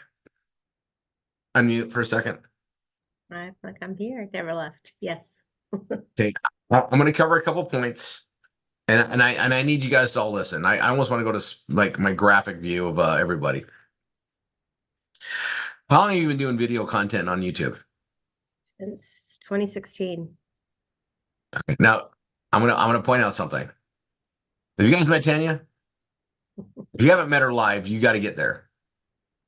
Unmute for a second. I'm here. Never left. Yes. Okay. I'm gonna cover a couple points, and I need you guys to all listen. I almost want to go to like my graphic view of everybody. How long have you been doing video content on YouTube? Since 2016. Okay. Now I'm gonna point out something. Have you guys met Tanya? If you haven't met her live, you got to get there.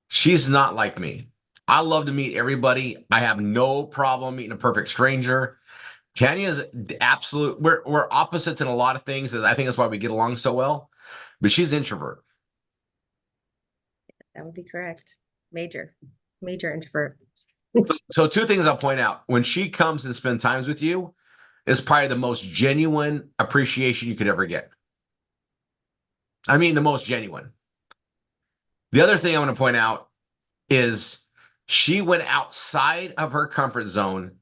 She's not like me. I love to meet everybody. I have no problem meeting a perfect stranger. Tanya is the absolute. We're opposites in a lot of things. I think that's why we get along so well. But she's introvert. That would be correct. Major introvert. So two things I'll point out. When she comes and spends times with you, is probably the most genuine appreciation you could ever get. I mean, the most genuine. The other thing I want to point out is she went outside of her comfort zone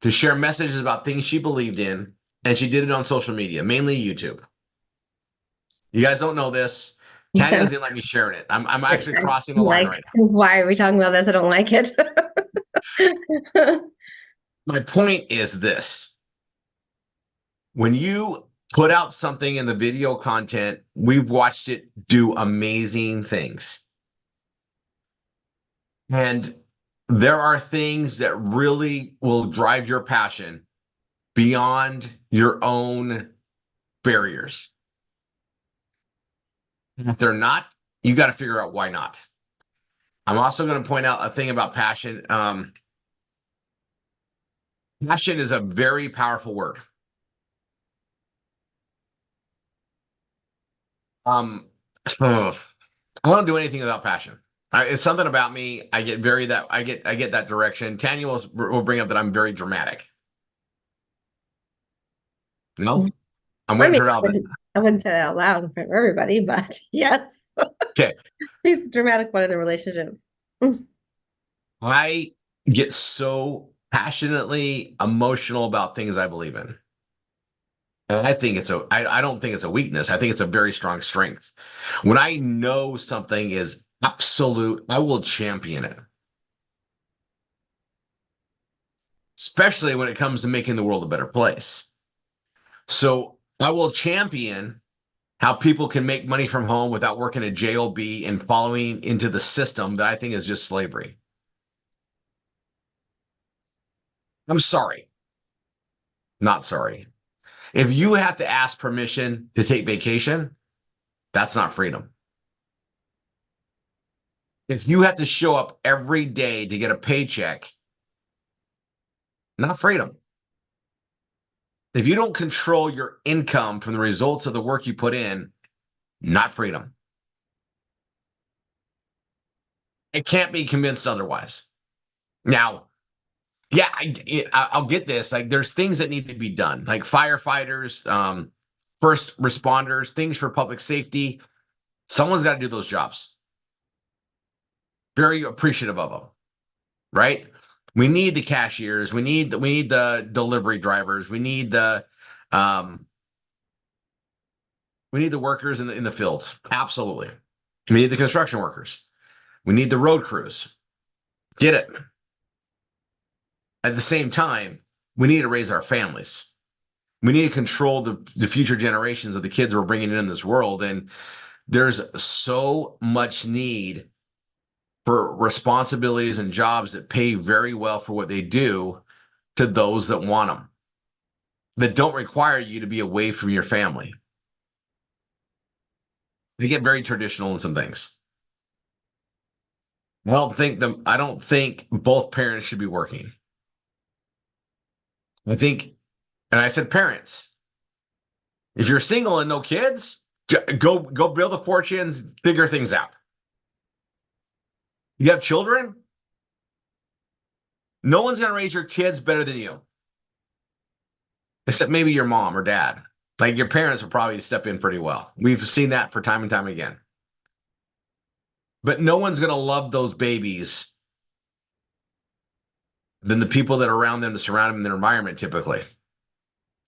to share messages about things she believed in, and she did it on social media, mainly YouTube. You guys don't know this. Tanya doesn't like me sharing it. I'm actually crossing the line right now. Why are we talking about this? I don't like it. My point is this. When you put out something in the video content, we've watched it do amazing things. And there are things that really will drive your passion beyond your own barriers. And if they're not, you got to figure out why not. I'm also going to point out a thing about passion. Passion is a very powerful word. I don't do anything without passion. It's something about me. I get that direction. Tanya will bring up that I'm very dramatic. No, I'm waiting for Alvin. I wouldn't say that out loud in front of everybody, but yes. Okay. He's the dramatic one in the relationship. I get so passionately emotional about things I believe in. And I think I don't think it's a weakness. I think it's a very strong strength. When I know something is absolute, I will champion it. Especially when it comes to making the world a better place. So I will champion how people can make money from home without working a job and following into the system that I think is just slavery. I'm sorry. Not sorry. If you have to ask permission to take vacation, that's not freedom. If you have to show up every day to get a paycheck, not freedom. If you don't control your income from the results of the work you put in, not freedom. I can't be convinced otherwise. Now, yeah, I'll get this. Like, there's things that need to be done, like firefighters, first responders, things for public safety. Someone's got to do those jobs. Very appreciative of them, right? We need the cashiers. We need the delivery drivers. We need the workers in the fields. Absolutely. We need the construction workers. We need the road crews. Get it. At the same time, we need to raise our families. We need to control the future generations of the kids we're bringing in this world. And there's so much need for responsibilities and jobs that pay very well for what they do to those that want them, that don't require you to be away from your family. They get very traditional in some things. I don't think both parents should be working. I think, and I said parents, if you're single and no kids, go build a fortune, figure things out. You have children? No one's going to raise your kids better than you. Except maybe your mom or dad. Like, your parents will probably step in pretty well. We've seen that for time and time again. But no one's going to love those babies than the people that are around them to surround them in their environment typically.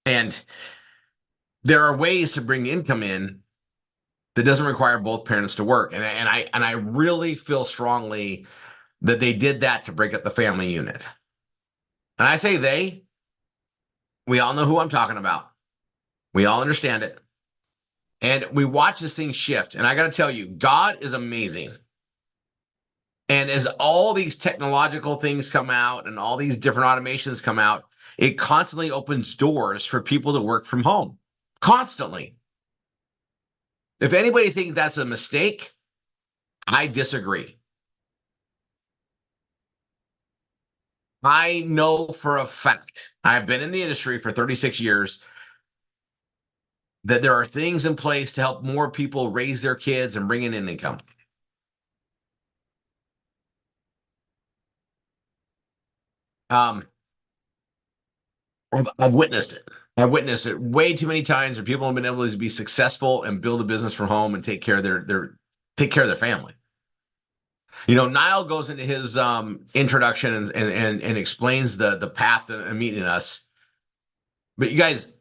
And there are ways to bring income in that doesn't require both parents to work. And I really feel strongly that they did that to break up the family unit. And I say they, we all know who I'm talking about. We all understand it. And we watch this thing shift. And I got to tell you, God is amazing. And as all these technological things come out and all these different automations come out, it constantly opens doors for people to work from home. Constantly. If anybody thinks that's a mistake, I disagree. I know for a fact, I've been in the industry for 36 years, that there are things in place to help more people raise their kids and bring in an income. I've witnessed it. I've witnessed it way too many times where people have been able to be successful and build a business from home and take care of their family. You know, Niall goes into his introduction and explains the path of meeting us. But you guys,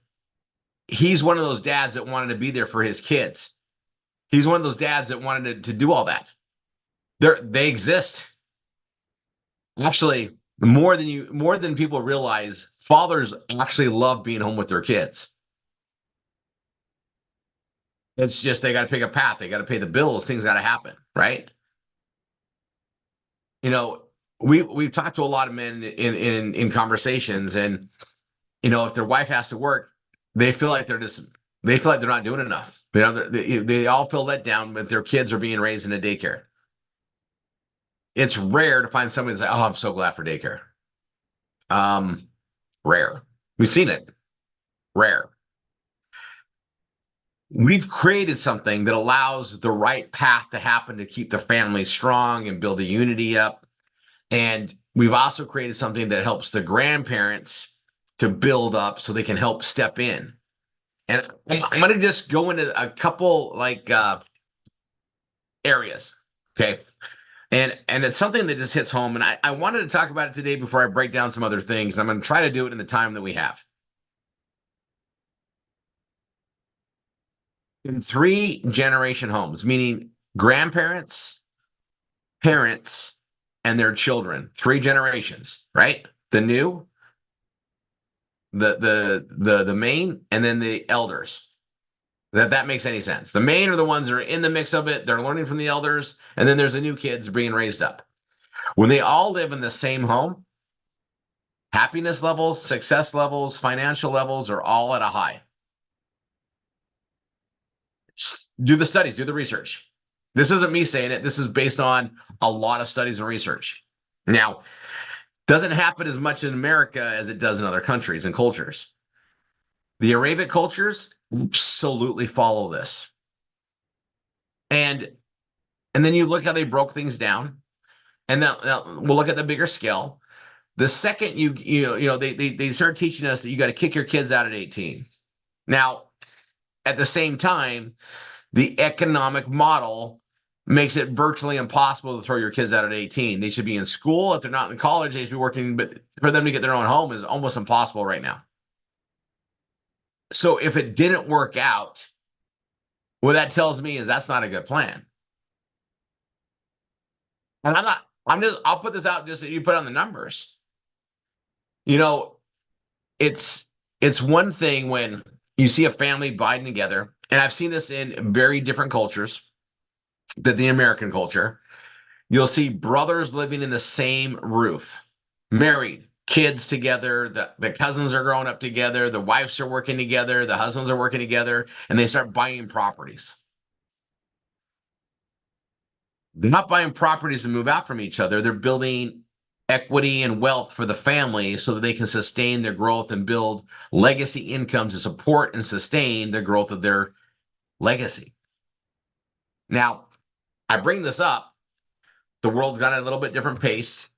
he's one of those dads that wanted to be there for his kids. He's one of those dads that wanted to do all that. They exist. Actually, more than people realize, fathers actually love being home with their kids. It's just they got to pick a path. They got to pay the bills. Things got to happen, right? You know, we've talked to a lot of men in conversations, and you know, if their wife has to work, they feel like they're not doing enough. You know, they all feel let down when their kids are being raised in a daycare. It's rare to find somebody that's like, "Oh, I'm so glad for daycare." Rare. We've seen it. Rare. We've created something that allows the right path to happen to keep the family strong and build the unity up. And we've also created something that helps the grandparents to build up so they can help step in. And I'm going to just go into a couple areas. Okay. And it's something that just hits home. And I wanted to talk about it today before I break down some other things. And I'm going to try to do it in the time that we have. In 3-generation homes, meaning grandparents, parents, and their children, 3 generations, right? The new, the main, and then the elders. That makes any sense. The main are the ones that are in the mix of it. They're learning from the elders, and then there's the new kids being raised up. When they all live in the same home, happiness levels, success levels, financial levels are all at a high. Do the studies, do the research. This isn't me saying it. This is based on a lot of studies and research. Now, doesn't happen as much in America as it does in other countries and cultures. The Arabic cultures absolutely follow this. And then you look how they broke things down. And now we'll look at the bigger scale. The second they start teaching us that you got to kick your kids out at 18. Now, at the same time, the economic model makes it virtually impossible to throw your kids out at 18. They should be in school. If they're not in college, they should be working, but for them to get their own home is almost impossible right now. So if it didn't work out, what that tells me is that's not a good plan. And I'll put this out just so you put on the numbers. You know, it's one thing when you see a family binding together, and I've seen this in very different cultures than the American culture. You'll see brothers living in the same roof, married, kids together, the cousins are growing up together, the wives are working together, the husbands are working together, and they start buying properties. They're not buying properties to move out from each other. They're building equity and wealth for the family so that they can sustain their growth and build legacy income to support and sustain the growth of their legacy. Now, I bring this up. The world's got a little bit different pace.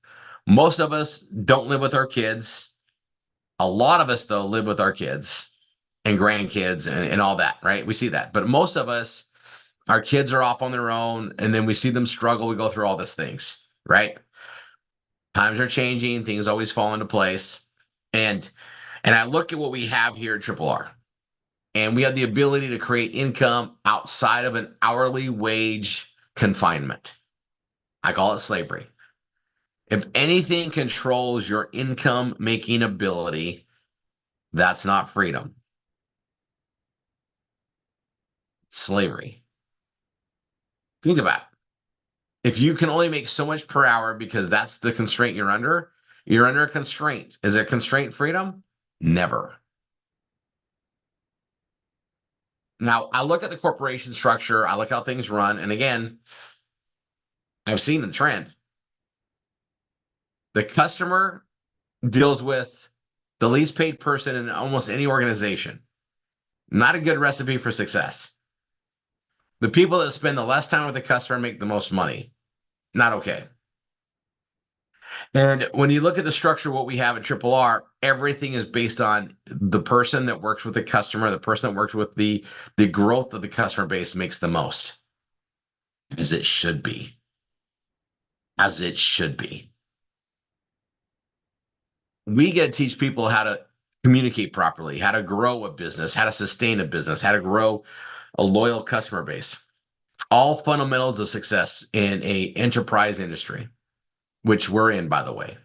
Most of us don't live with our kids. A lot of us, though, live with our kids and grandkids and all that, right? We see that. But most of us, our kids are off on their own, and then we see them struggle. We go through all these things, right? Times are changing. Things always fall into place. And I look at what we have here at RRR, and we have the ability to create income outside of an hourly wage confinement. I call it slavery. If anything controls your income-making ability, that's not freedom. It's slavery. Think about it. If you can only make so much per hour because that's the constraint you're under a constraint. Is it constraint freedom? Never. Now, I look at the corporation structure. I look how things run. And again, I've seen the trend. The customer deals with the least paid person in almost any organization. Not a good recipe for success. The people that spend the less time with the customer make the most money. Not okay. And when you look at the structure of what we have at RRR, everything is based on the person that works with the customer, the person that works with the growth of the customer base makes the most. As it should be. As it should be. We get to teach people how to communicate properly, how to grow a business, how to sustain a business, how to grow a loyal customer base. all fundamentals of success in a enterprise industry, which we're in, by the way.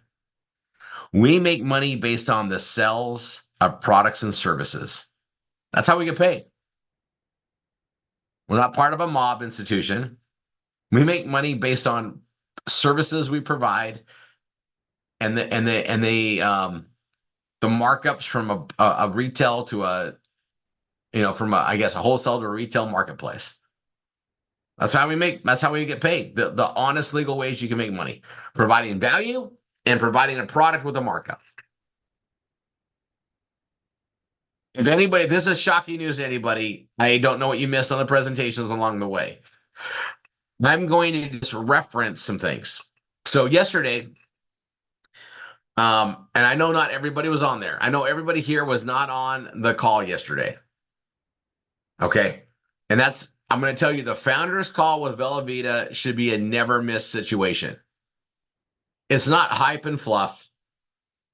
We make money based on the sales of products and services. That's how we get paid. We're not part of a mob institution. We make money based on services we provide and the markups from a retail to from I guess a wholesale to a retail marketplace. That's how we get paid. The honest legal ways you can make money, providing value and providing a product with a markup. If this is shocking news to anybody, I don't know what you missed on the presentations along the way. I'm going to just reference some things. So yesterday, and I know not everybody was on there. I know everybody here was not on the call yesterday. Okay. And I'm going to tell you, the founder's call with Bella Vita should be a never miss situation. It's not hype and fluff.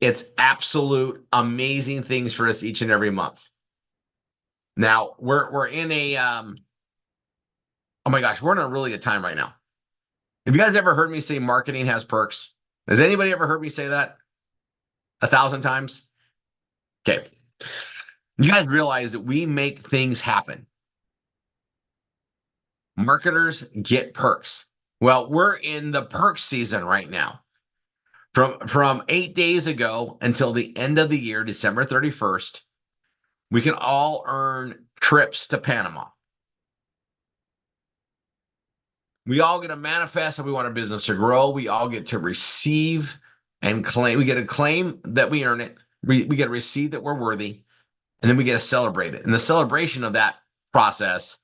It's absolute amazing things for us each and every month. Now we're in a, oh my gosh, we're in a really good time right now. Have you guys ever heard me say marketing has perks? Has anybody ever heard me say that 1,000 times? Okay. You guys realize that we make things happen. Marketers get perks. Well, we're in the perks season right now. From 8 days ago until the end of the year, December 31st, we can all earn trips to Panama. We all get to manifest that we want our business to grow. We all get to receive and claim. We get to claim that we earn it. We get to receive that we're worthy. And then we get to celebrate it. And the celebration of that process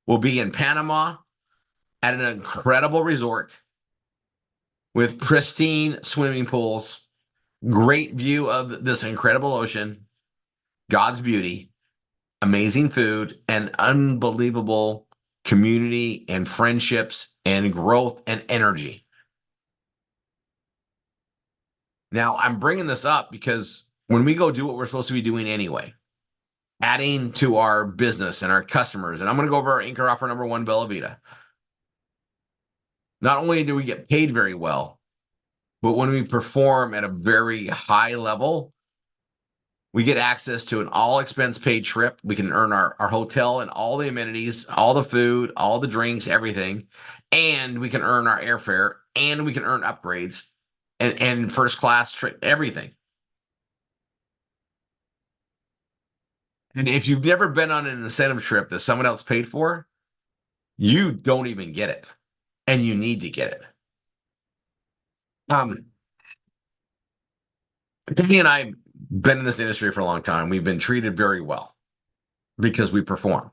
will be in Panama at an incredible resort with pristine swimming pools, great view of this incredible ocean, God's beauty, amazing food, and unbelievable community and friendships and growth and energy. Now, I'm bringing this up because when we go do what we're supposed to be doing anyway, adding to our business and our customers, and I'm going to go over our anchor offer number 1, Bella Vita. Not only do we get paid very well, but when we perform at a very high level, we get access to an all expense paid trip. We can earn our hotel and all the amenities, all the food, all the drinks, everything. And we can earn our airfare, and we can earn upgrades and first class trip, everything. And if you've never been on an incentive trip that someone else paid for, you don't even get it. And you need to get it. Tanya and I have been in this industry for a long time. We've been treated very well because we perform.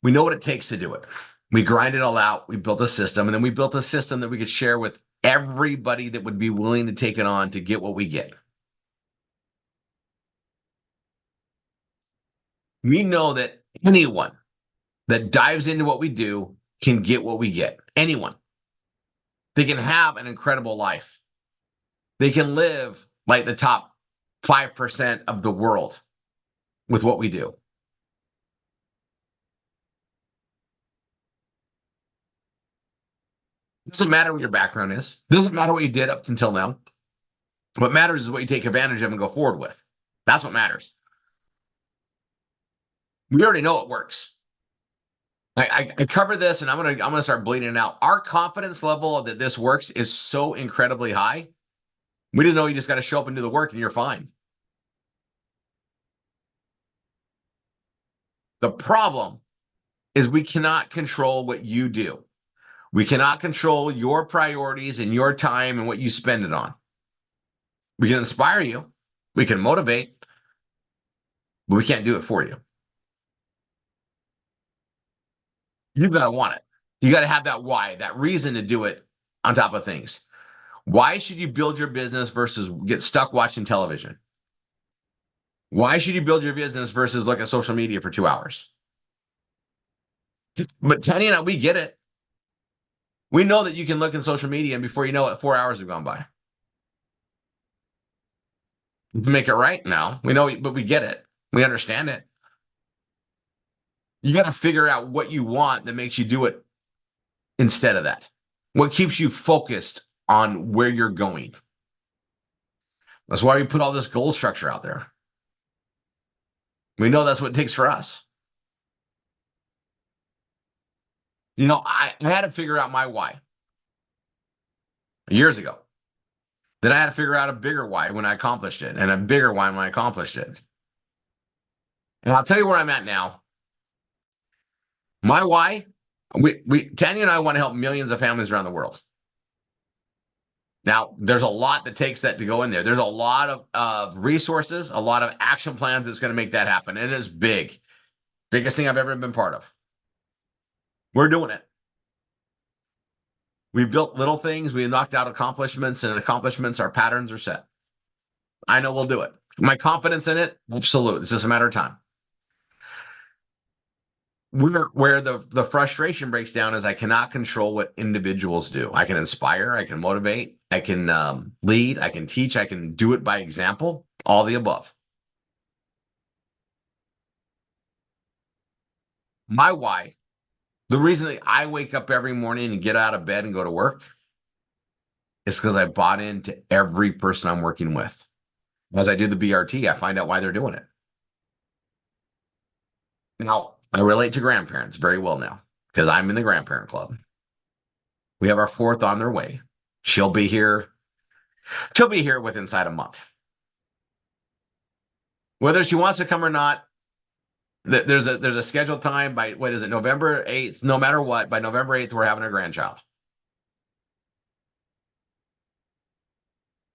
We know what it takes to do it. We grind it all out. We built a system, and then we built a system that we could share with everybody that would be willing to take it on to get what we get. We know that anyone that dives into what we do can get what we get. Anyone. They can have an incredible life. They can live like the top 5% of the world with what we do. It doesn't matter what your background is. It doesn't matter what you did up until now. What matters is what you take advantage of and go forward with. That's what matters. We already know it works. I cover this, and I'm gonna start bleeding it out. Our confidence level that this works is so incredibly high. We didn't know you just got to show up and do the work, and you're fine. The problem is we cannot control what you do. We cannot control your priorities and your time and what you spend it on. We can inspire you. We can motivate, but we can't do it for you. You've got to want it. You got to have that why, that reason to do it on top of things. Why should you build your business versus get stuck watching television? Why should you build your business versus look at social media for 2 hours? But Tanya and I, we get it. We know that you can look in social media, and before you know it, 4 hours have gone by. To make it right now, we know, but we get it. We understand it. You got to figure out what you want that makes you do it instead of that. What keeps you focused on where you're going. That's why we put all this goal structure out there. We know that's what it takes for us. You know, I had to figure out my why years ago. Then I had to figure out a bigger why when I accomplished it, and a bigger why when I accomplished it. And I'll tell you where I'm at now. My why, Tanya and I want to help millions of families around the world. Now, there's a lot that takes that to go in there. There's a lot of resources, a lot of action plans that's going to make that happen. It is big. Biggest thing I've ever been part of. We're doing it. We've built little things. We've knocked out accomplishments, and accomplishments, our patterns are set. I know we'll do it. My confidence in it, absolute. It's just a matter of time. Where the frustration breaks down is I cannot control what individuals do. I can inspire, I can motivate, I can lead, I can teach, I can do it by example, all the above. My why, the reason that I wake up every morning and get out of bed and go to work is because I bought into every person I'm working with. As I do the BRT, I find out why they're doing it. Now, I relate to grandparents very well now because I'm in the grandparent club. We have our fourth on their way. She'll be here within inside a month. Whether she wants to come or not, there's a scheduled time by, what is it, November 8th? No matter what, by November 8th, we're having a grandchild.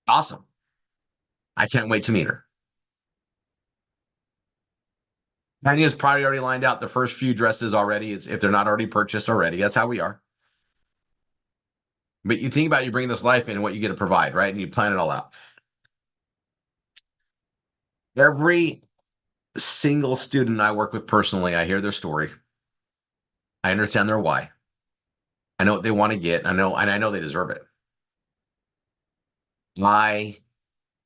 Awesome. I can't wait to meet her. Tanya's probably already lined out the first few dresses already. If they're not already purchased already. That's how we are. But you think about you bringing this life in and what you get to provide, right? And you plan it all out. Every single student I work with personally, I hear their story. I understand their why. I know what they want to get. I know they deserve it. I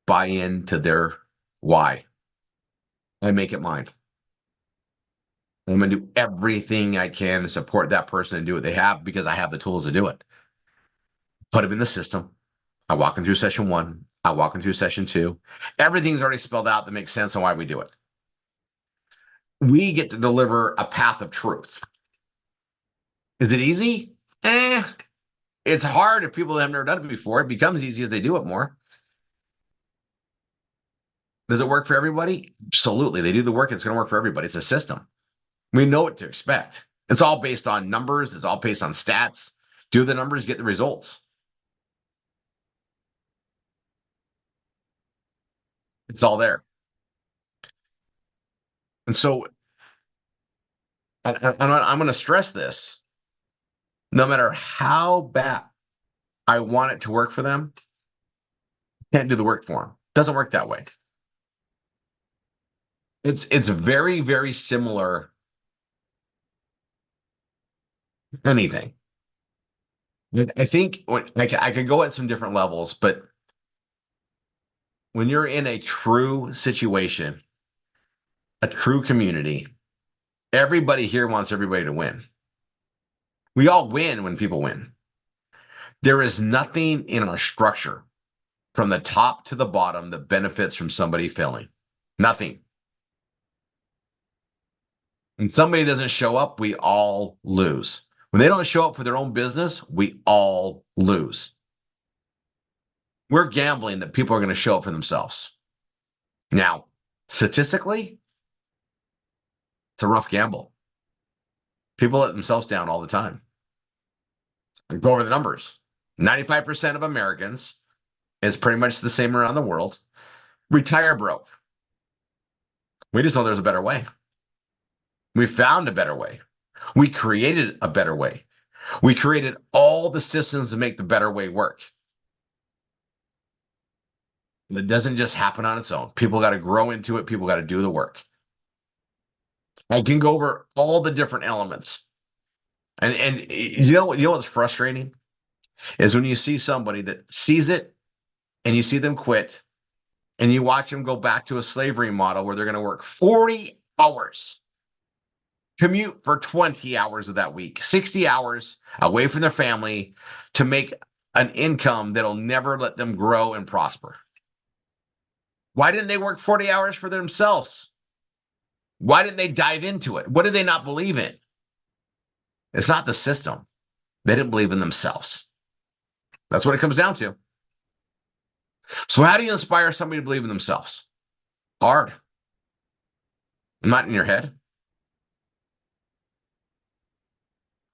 buy into their why. I make it mine. I'm going to do everything I can to support that person and do what they have because I have the tools to do it. Put them in the system. I walk them through session 1. I walk them through session 2. Everything's already spelled out that makes sense on why we do it. We get to deliver a path of truth. Is it easy? It's hard if people have never done it before. It becomes easy as they do it more. Does it work for everybody? Absolutely. They do the work. It's going to work for everybody. It's a system. We know what to expect. It's all based on numbers. It's all based on stats. Do the numbers, get the results. It's all there. And so I'm going to stress this. No matter how bad I want it to work for them, I can't do the work for them. It doesn't work that way. It's very, very similar. Anything. I think I could go at some different levels, but when you're in a true situation, a true community, everybody here wants everybody to win. We all win when people win. There is nothing in our structure from the top to the bottom that benefits from somebody failing. Nothing. When somebody doesn't show up, we all lose. When they don't show up for their own business, we all lose. We're gambling that people are going to show up for themselves. Now, statistically, it's a rough gamble. People let themselves down all the time. Go over the numbers. 95% of Americans, it's pretty much the same around the world, retire broke. We just know there's a better way. We found a better way. We created a better way. We created all the systems to make the better way work. It doesn't just happen on its own. People got to grow into it. People got to do the work. I can go over all the different elements. And you know what's frustrating is when you see somebody that sees it and you see them quit and you watch them go back to a slavery model where they're going to work 40 hours commute for 20 hours of that week, 60 hours away from their family to make an income that'll never let them grow and prosper. Why didn't they work 40 hours for themselves? Why didn't they dive into it? What did they not believe in? It's not the system. They didn't believe in themselves. That's what it comes down to. So how do you inspire somebody to believe in themselves? Hard. Not in your head.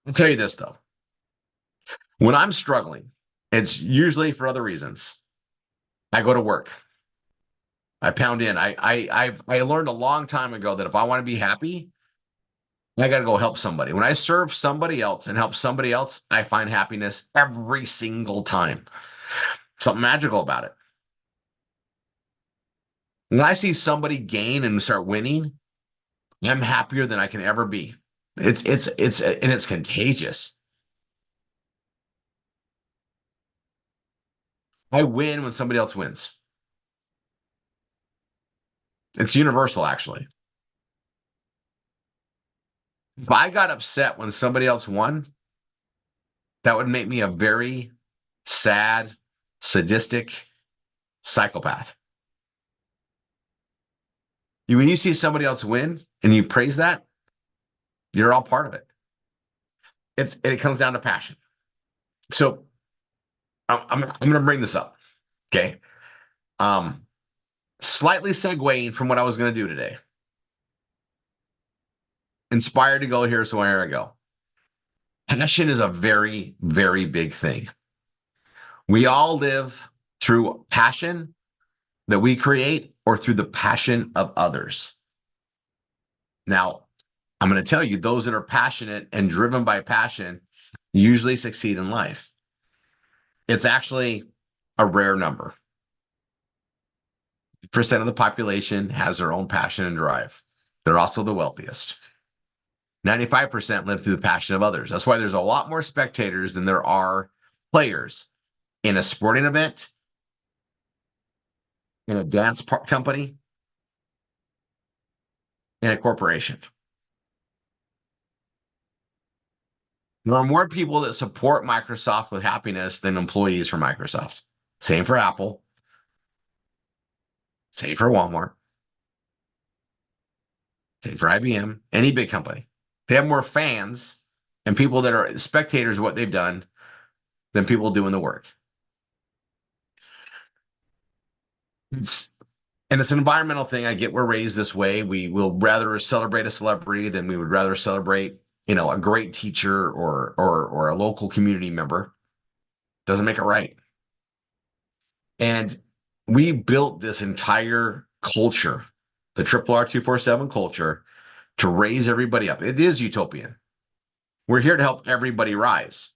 I'll tell you this, though. When I'm struggling, it's usually for other reasons. I go to work. I pound in. I learned a long time ago that if I want to be happy, I got to go help somebody. When I serve somebody else and help somebody else, I find happiness every single time. Something magical about it. When I see somebody gain and start winning, I'm happier than I can ever be. It's contagious. I win when somebody else wins. It's universal, actually. If I got upset when somebody else won, that would make me a very sad, sadistic psychopath. When you see somebody else win and you praise that, you're all part of it. It comes down to passion. So I'm going to bring this up, okay? Slightly segueing from what I was going to do today. Inspired to go here, so here I go. Passion is a very, very big thing. We all live through passion that we create or through the passion of others. Now, I'm going to tell you, those that are passionate and driven by passion usually succeed in life. It's actually a rare number. Percent of the population has their own passion and drive. They're also the wealthiest. 95% live through the passion of others. That's why there's a lot more spectators than there are players in a sporting event, in a dance company, in a corporation. There are more people that support Microsoft with happiness than employees for Microsoft. Same for Apple. Same for Walmart. Same for IBM. Any big company. They have more fans and people that are spectators of what they've done than people doing the work. It's an environmental thing. I get we're raised this way. We will rather celebrate a celebrity than we would rather celebrate, a great teacher or a local community member. Doesn't make it right. And we built this entire culture, the RRR247 culture, to raise everybody up. It is utopian. We're here to help everybody rise,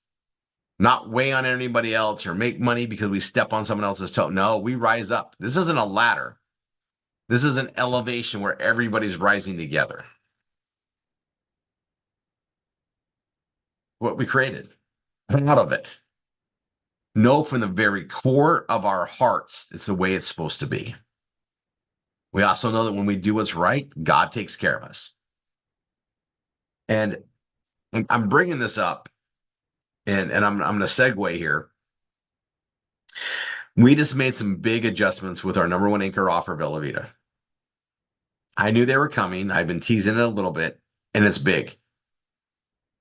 not weigh on anybody else or make money because we step on someone else's toe. No, we rise up. This isn't a ladder. This is an elevation where everybody's rising together. What we created, out of it. Know from the very core of our hearts, it's the way it's supposed to be. We also know that when we do what's right, God takes care of us. And I'm bringing this up, and I'm going to segue here. We just made some big adjustments with our number one anchor offer, Velveeta. I knew they were coming. I've been teasing it a little bit, and it's big.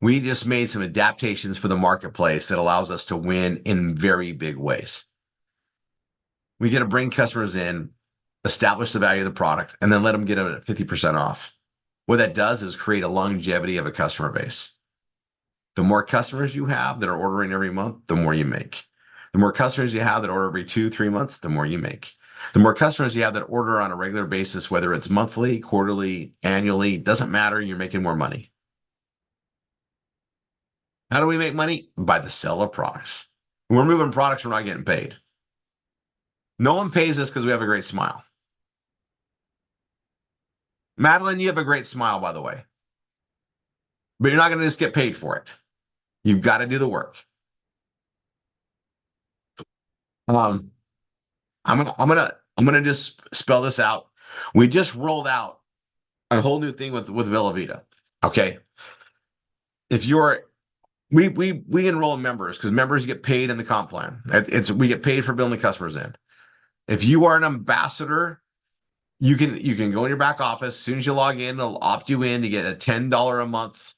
We just made some adaptations for the marketplace that allows us to win in very big ways. We get to bring customers in, establish the value of the product, and then let them get them at 50% off. What that does is create a longevity of a customer base. The more customers you have that are ordering every month, the more you make. The more customers you have that order every 2-3 months, the more you make. The more customers you have that order on a regular basis, whether it's monthly, quarterly, annually, doesn't matter, you're making more money. How do we make money? By the sale of products. When we're moving products, we're not getting paid. No one pays us because we have a great smile. Madeline, you have a great smile, by the way. But you're not going to just get paid for it. You've got to do the work. I'm gonna just spell this out. We just rolled out a whole new thing with Velveeta. Okay. If you're, we enroll members because members get paid in the comp plan. We get paid for building customers in. If you are an ambassador, you can go in your back office. As soon as you log in, it'll opt you in to get a $10 a month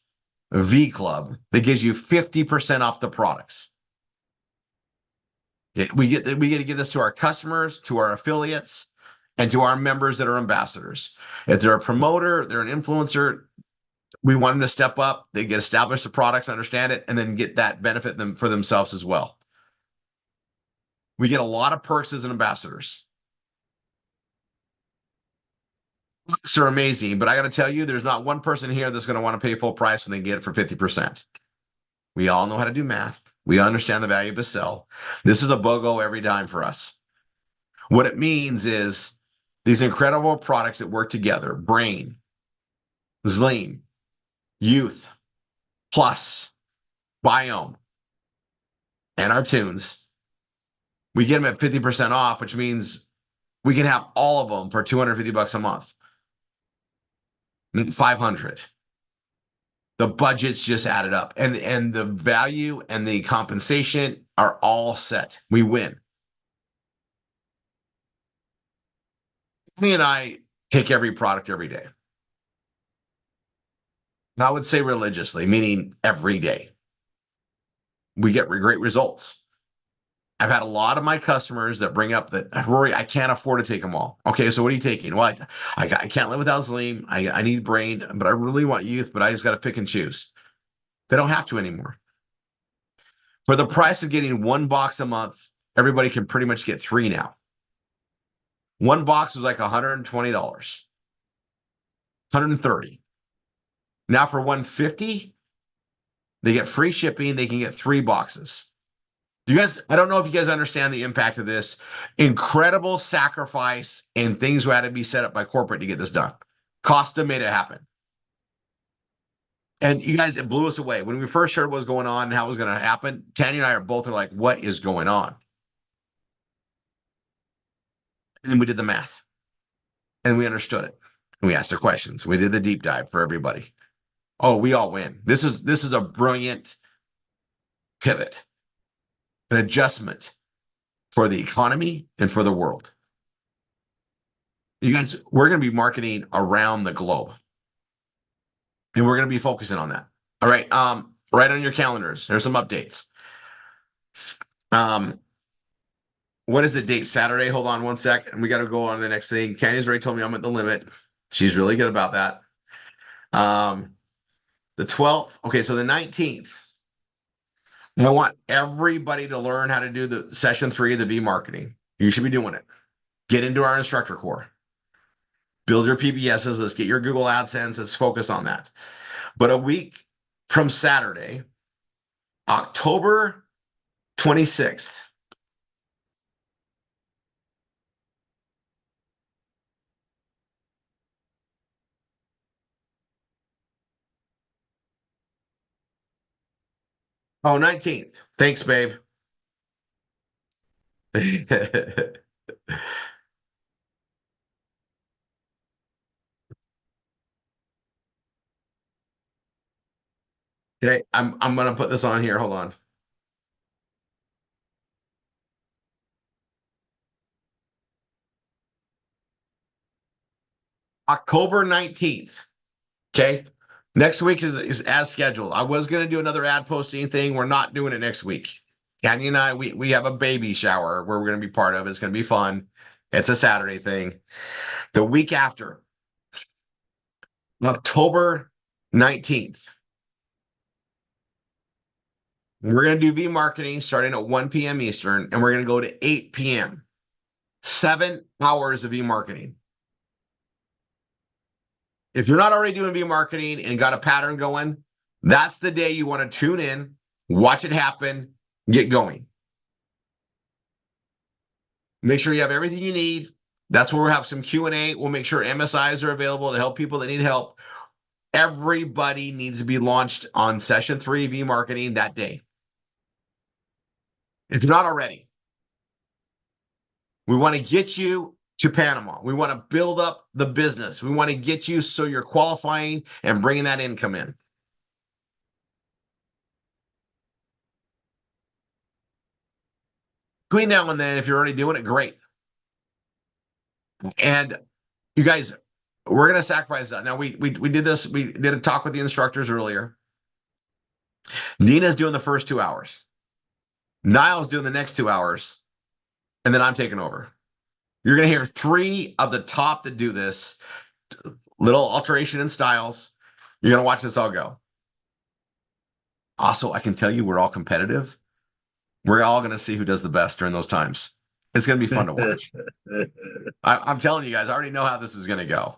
V Club that gives you 50% off the products. We get to give this to our customers, to our affiliates, and to our members that are ambassadors. If they're a promoter, they're an influencer, we want them to step up. They get established the products, understand it, and then get that benefit them for themselves as well. We get a lot of perks as an ambassadors. Perks are amazing, but I got to tell you, there's not one person here that's going to want to pay full price when they get it for 50%. We all know how to do math. We understand the value of a sell. This is a BOGO every dime for us. What it means is these incredible products that work together, Brain, Zleam, Youth, Plus, Biome, and our tunes. We get them at 50% off, which means we can have all of them for $250 a month. 500. The budget's just added up, and the value and the compensation are all set. We win. Me and I take every product every day. And I would say religiously, meaning every day. We get great results. I've had a lot of my customers that bring up that, Rory, I can't afford to take them all. Okay, so what are you taking? Well, I can't live without Zleam. I need Brain, but I really want Youth, but I just got to pick and choose. They don't have to anymore. For the price of getting one box a month, everybody can pretty much get 3 now. One box was like $120, $130. Now for $150, they get free shipping. They can get 3 boxes. I don't know if you guys understand the impact of this. Incredible sacrifice and things had to be set up by corporate to get this done. Costa made it happen. And you guys, it blew us away. When we first heard what was going on and how it was going to happen, Tanya and I are both like, what is going on? And then we did the math. And we understood it. And we asked the questions. We did the deep dive for everybody. Oh, we all win. This is a brilliant pivot. An adjustment for the economy and for the world. You guys, we're going to be marketing around the globe. And we're going to be focusing on that. All right. Right on your calendars. There's some updates. What is the date? Saturday? Hold on one sec. And we got to go on to the next thing. Tanya's already told me I'm at the limit. She's really good about that. The 12th. Okay, so the 19th. I want everybody to learn how to do the session 3 of the V marketing. You should be doing it. Get into our instructor core. Build your PBSs. Let's get your Google AdSense. Let's focus on that. But a week from Saturday, October 26th. Oh, 19th. Thanks, babe. Okay, I'm gonna put this on here. Hold on. October 19th. Okay. Next week is as scheduled. I was going to do another ad posting thing. We're not doing it next week. Tanya and I, we have a baby shower where we're going to be part of. It's going to be fun. It's a Saturday thing. The week after, October 19th, we're going to do V marketing starting at 1 p.m. Eastern, and we're going to go to 8 p.m. 7 hours of V marketing. If you're not already doing V marketing and got a pattern going, that's the day you want to tune in, watch it happen, get going. Make sure you have everything you need. That's where we'll have some Q&A. We'll make sure MSIs are available to help people that need help. Everybody needs to be launched on session 3 V marketing that day. If you're not already, we want to get you to Panama. We want to build up the business. We want to get you so you're qualifying and bringing that income in. Between now and then, if you're already doing it, great. And you guys, we're going to sacrifice that. Now, we did this. We did a talk with the instructors earlier. Nina's doing the first 2 hours. Niall's doing the next 2 hours. And then I'm taking over. You're going to hear 3 of the top that do this. Little alteration in styles. You're going to watch this all go. Also, I can tell you we're all competitive. We're all going to see who does the best during those times. It's going to be fun to watch. I'm telling you guys, I already know how this is going to go.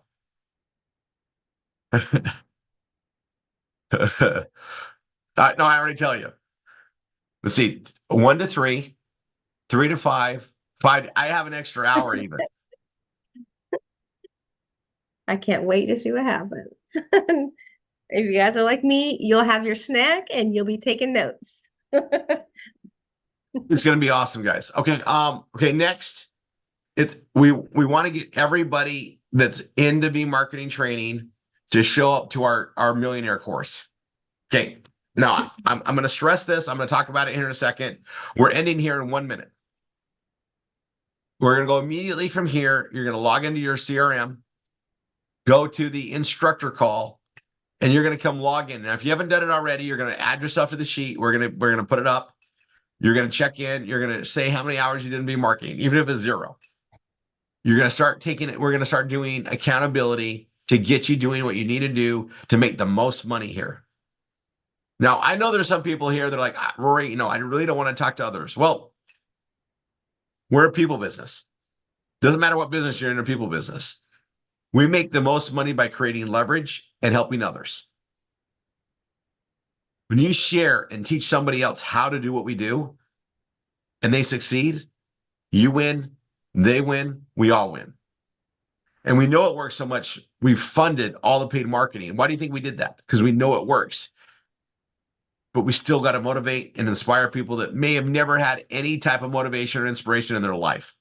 No, I already tell you. Let's see. 1 to 3, 3 to 5, 5. I have an extra hour even. I can't wait to see what happens. If you guys are like me, you'll have your snack and you'll be taking notes. It's going to be awesome, guys. Okay. Okay. Next, we want to get everybody that's into V marketing training to show up to our millionaire course. Okay. Now I'm going to stress this. I'm going to talk about it here in a second. We're ending here in 1 minute. We're going to go immediately from here. You're going to log into your CRM, go to the instructor call, and you're going to come log in. Now, if you haven't done it already, you're going to add yourself to the sheet. We're going to put it up. You're going to check in. You're going to say how many hours you did in V marketing, even if it's 0. You're going to start taking it. We're going to start doing accountability to get you doing what you need to do to make the most money here. Now, I know there's some people here that are like, Rory, I really don't want to talk to others. Well, we're a people business. Doesn't matter what business you're in, a people business. We make the most money by creating leverage and helping others. When you share and teach somebody else how to do what we do, and they succeed, you win, they win, we all win. And we know it works so much, we've funded all the paid marketing. Why do you think we did that? Because we know it works. But we still got to motivate and inspire people that may have never had any type of motivation or inspiration in their life.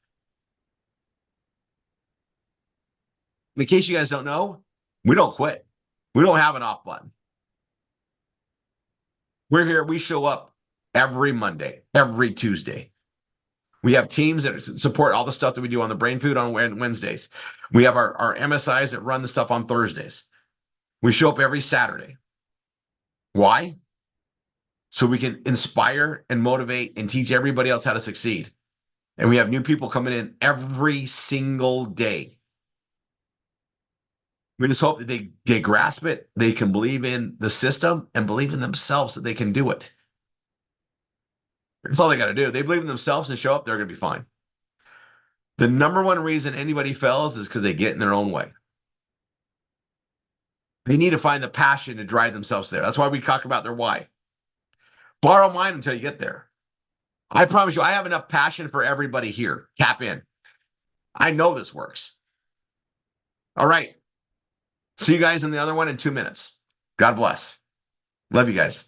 In case you guys don't know, we don't quit. We don't have an off button. We're here. We show up every Monday, every Tuesday. We have teams that support all the stuff that we do on the Brain Food on Wednesdays. We have our MSIs that run the stuff on Thursdays. We show up every Saturday. Why? So we can inspire and motivate and teach everybody else how to succeed. And we have new people coming in every single day. We just hope that they grasp it, they can believe in the system and believe in themselves that they can do it. That's all they got to do. They believe in themselves and show up, they're going to be fine. The number one reason anybody fails is because they get in their own way. They need to find the passion to drive themselves there. That's why we talk about their why. Borrow mine until you get there. I promise you, I have enough passion for everybody here. Tap in. I know this works. All right. See you guys in the other one in 2 minutes. God bless. Love you guys.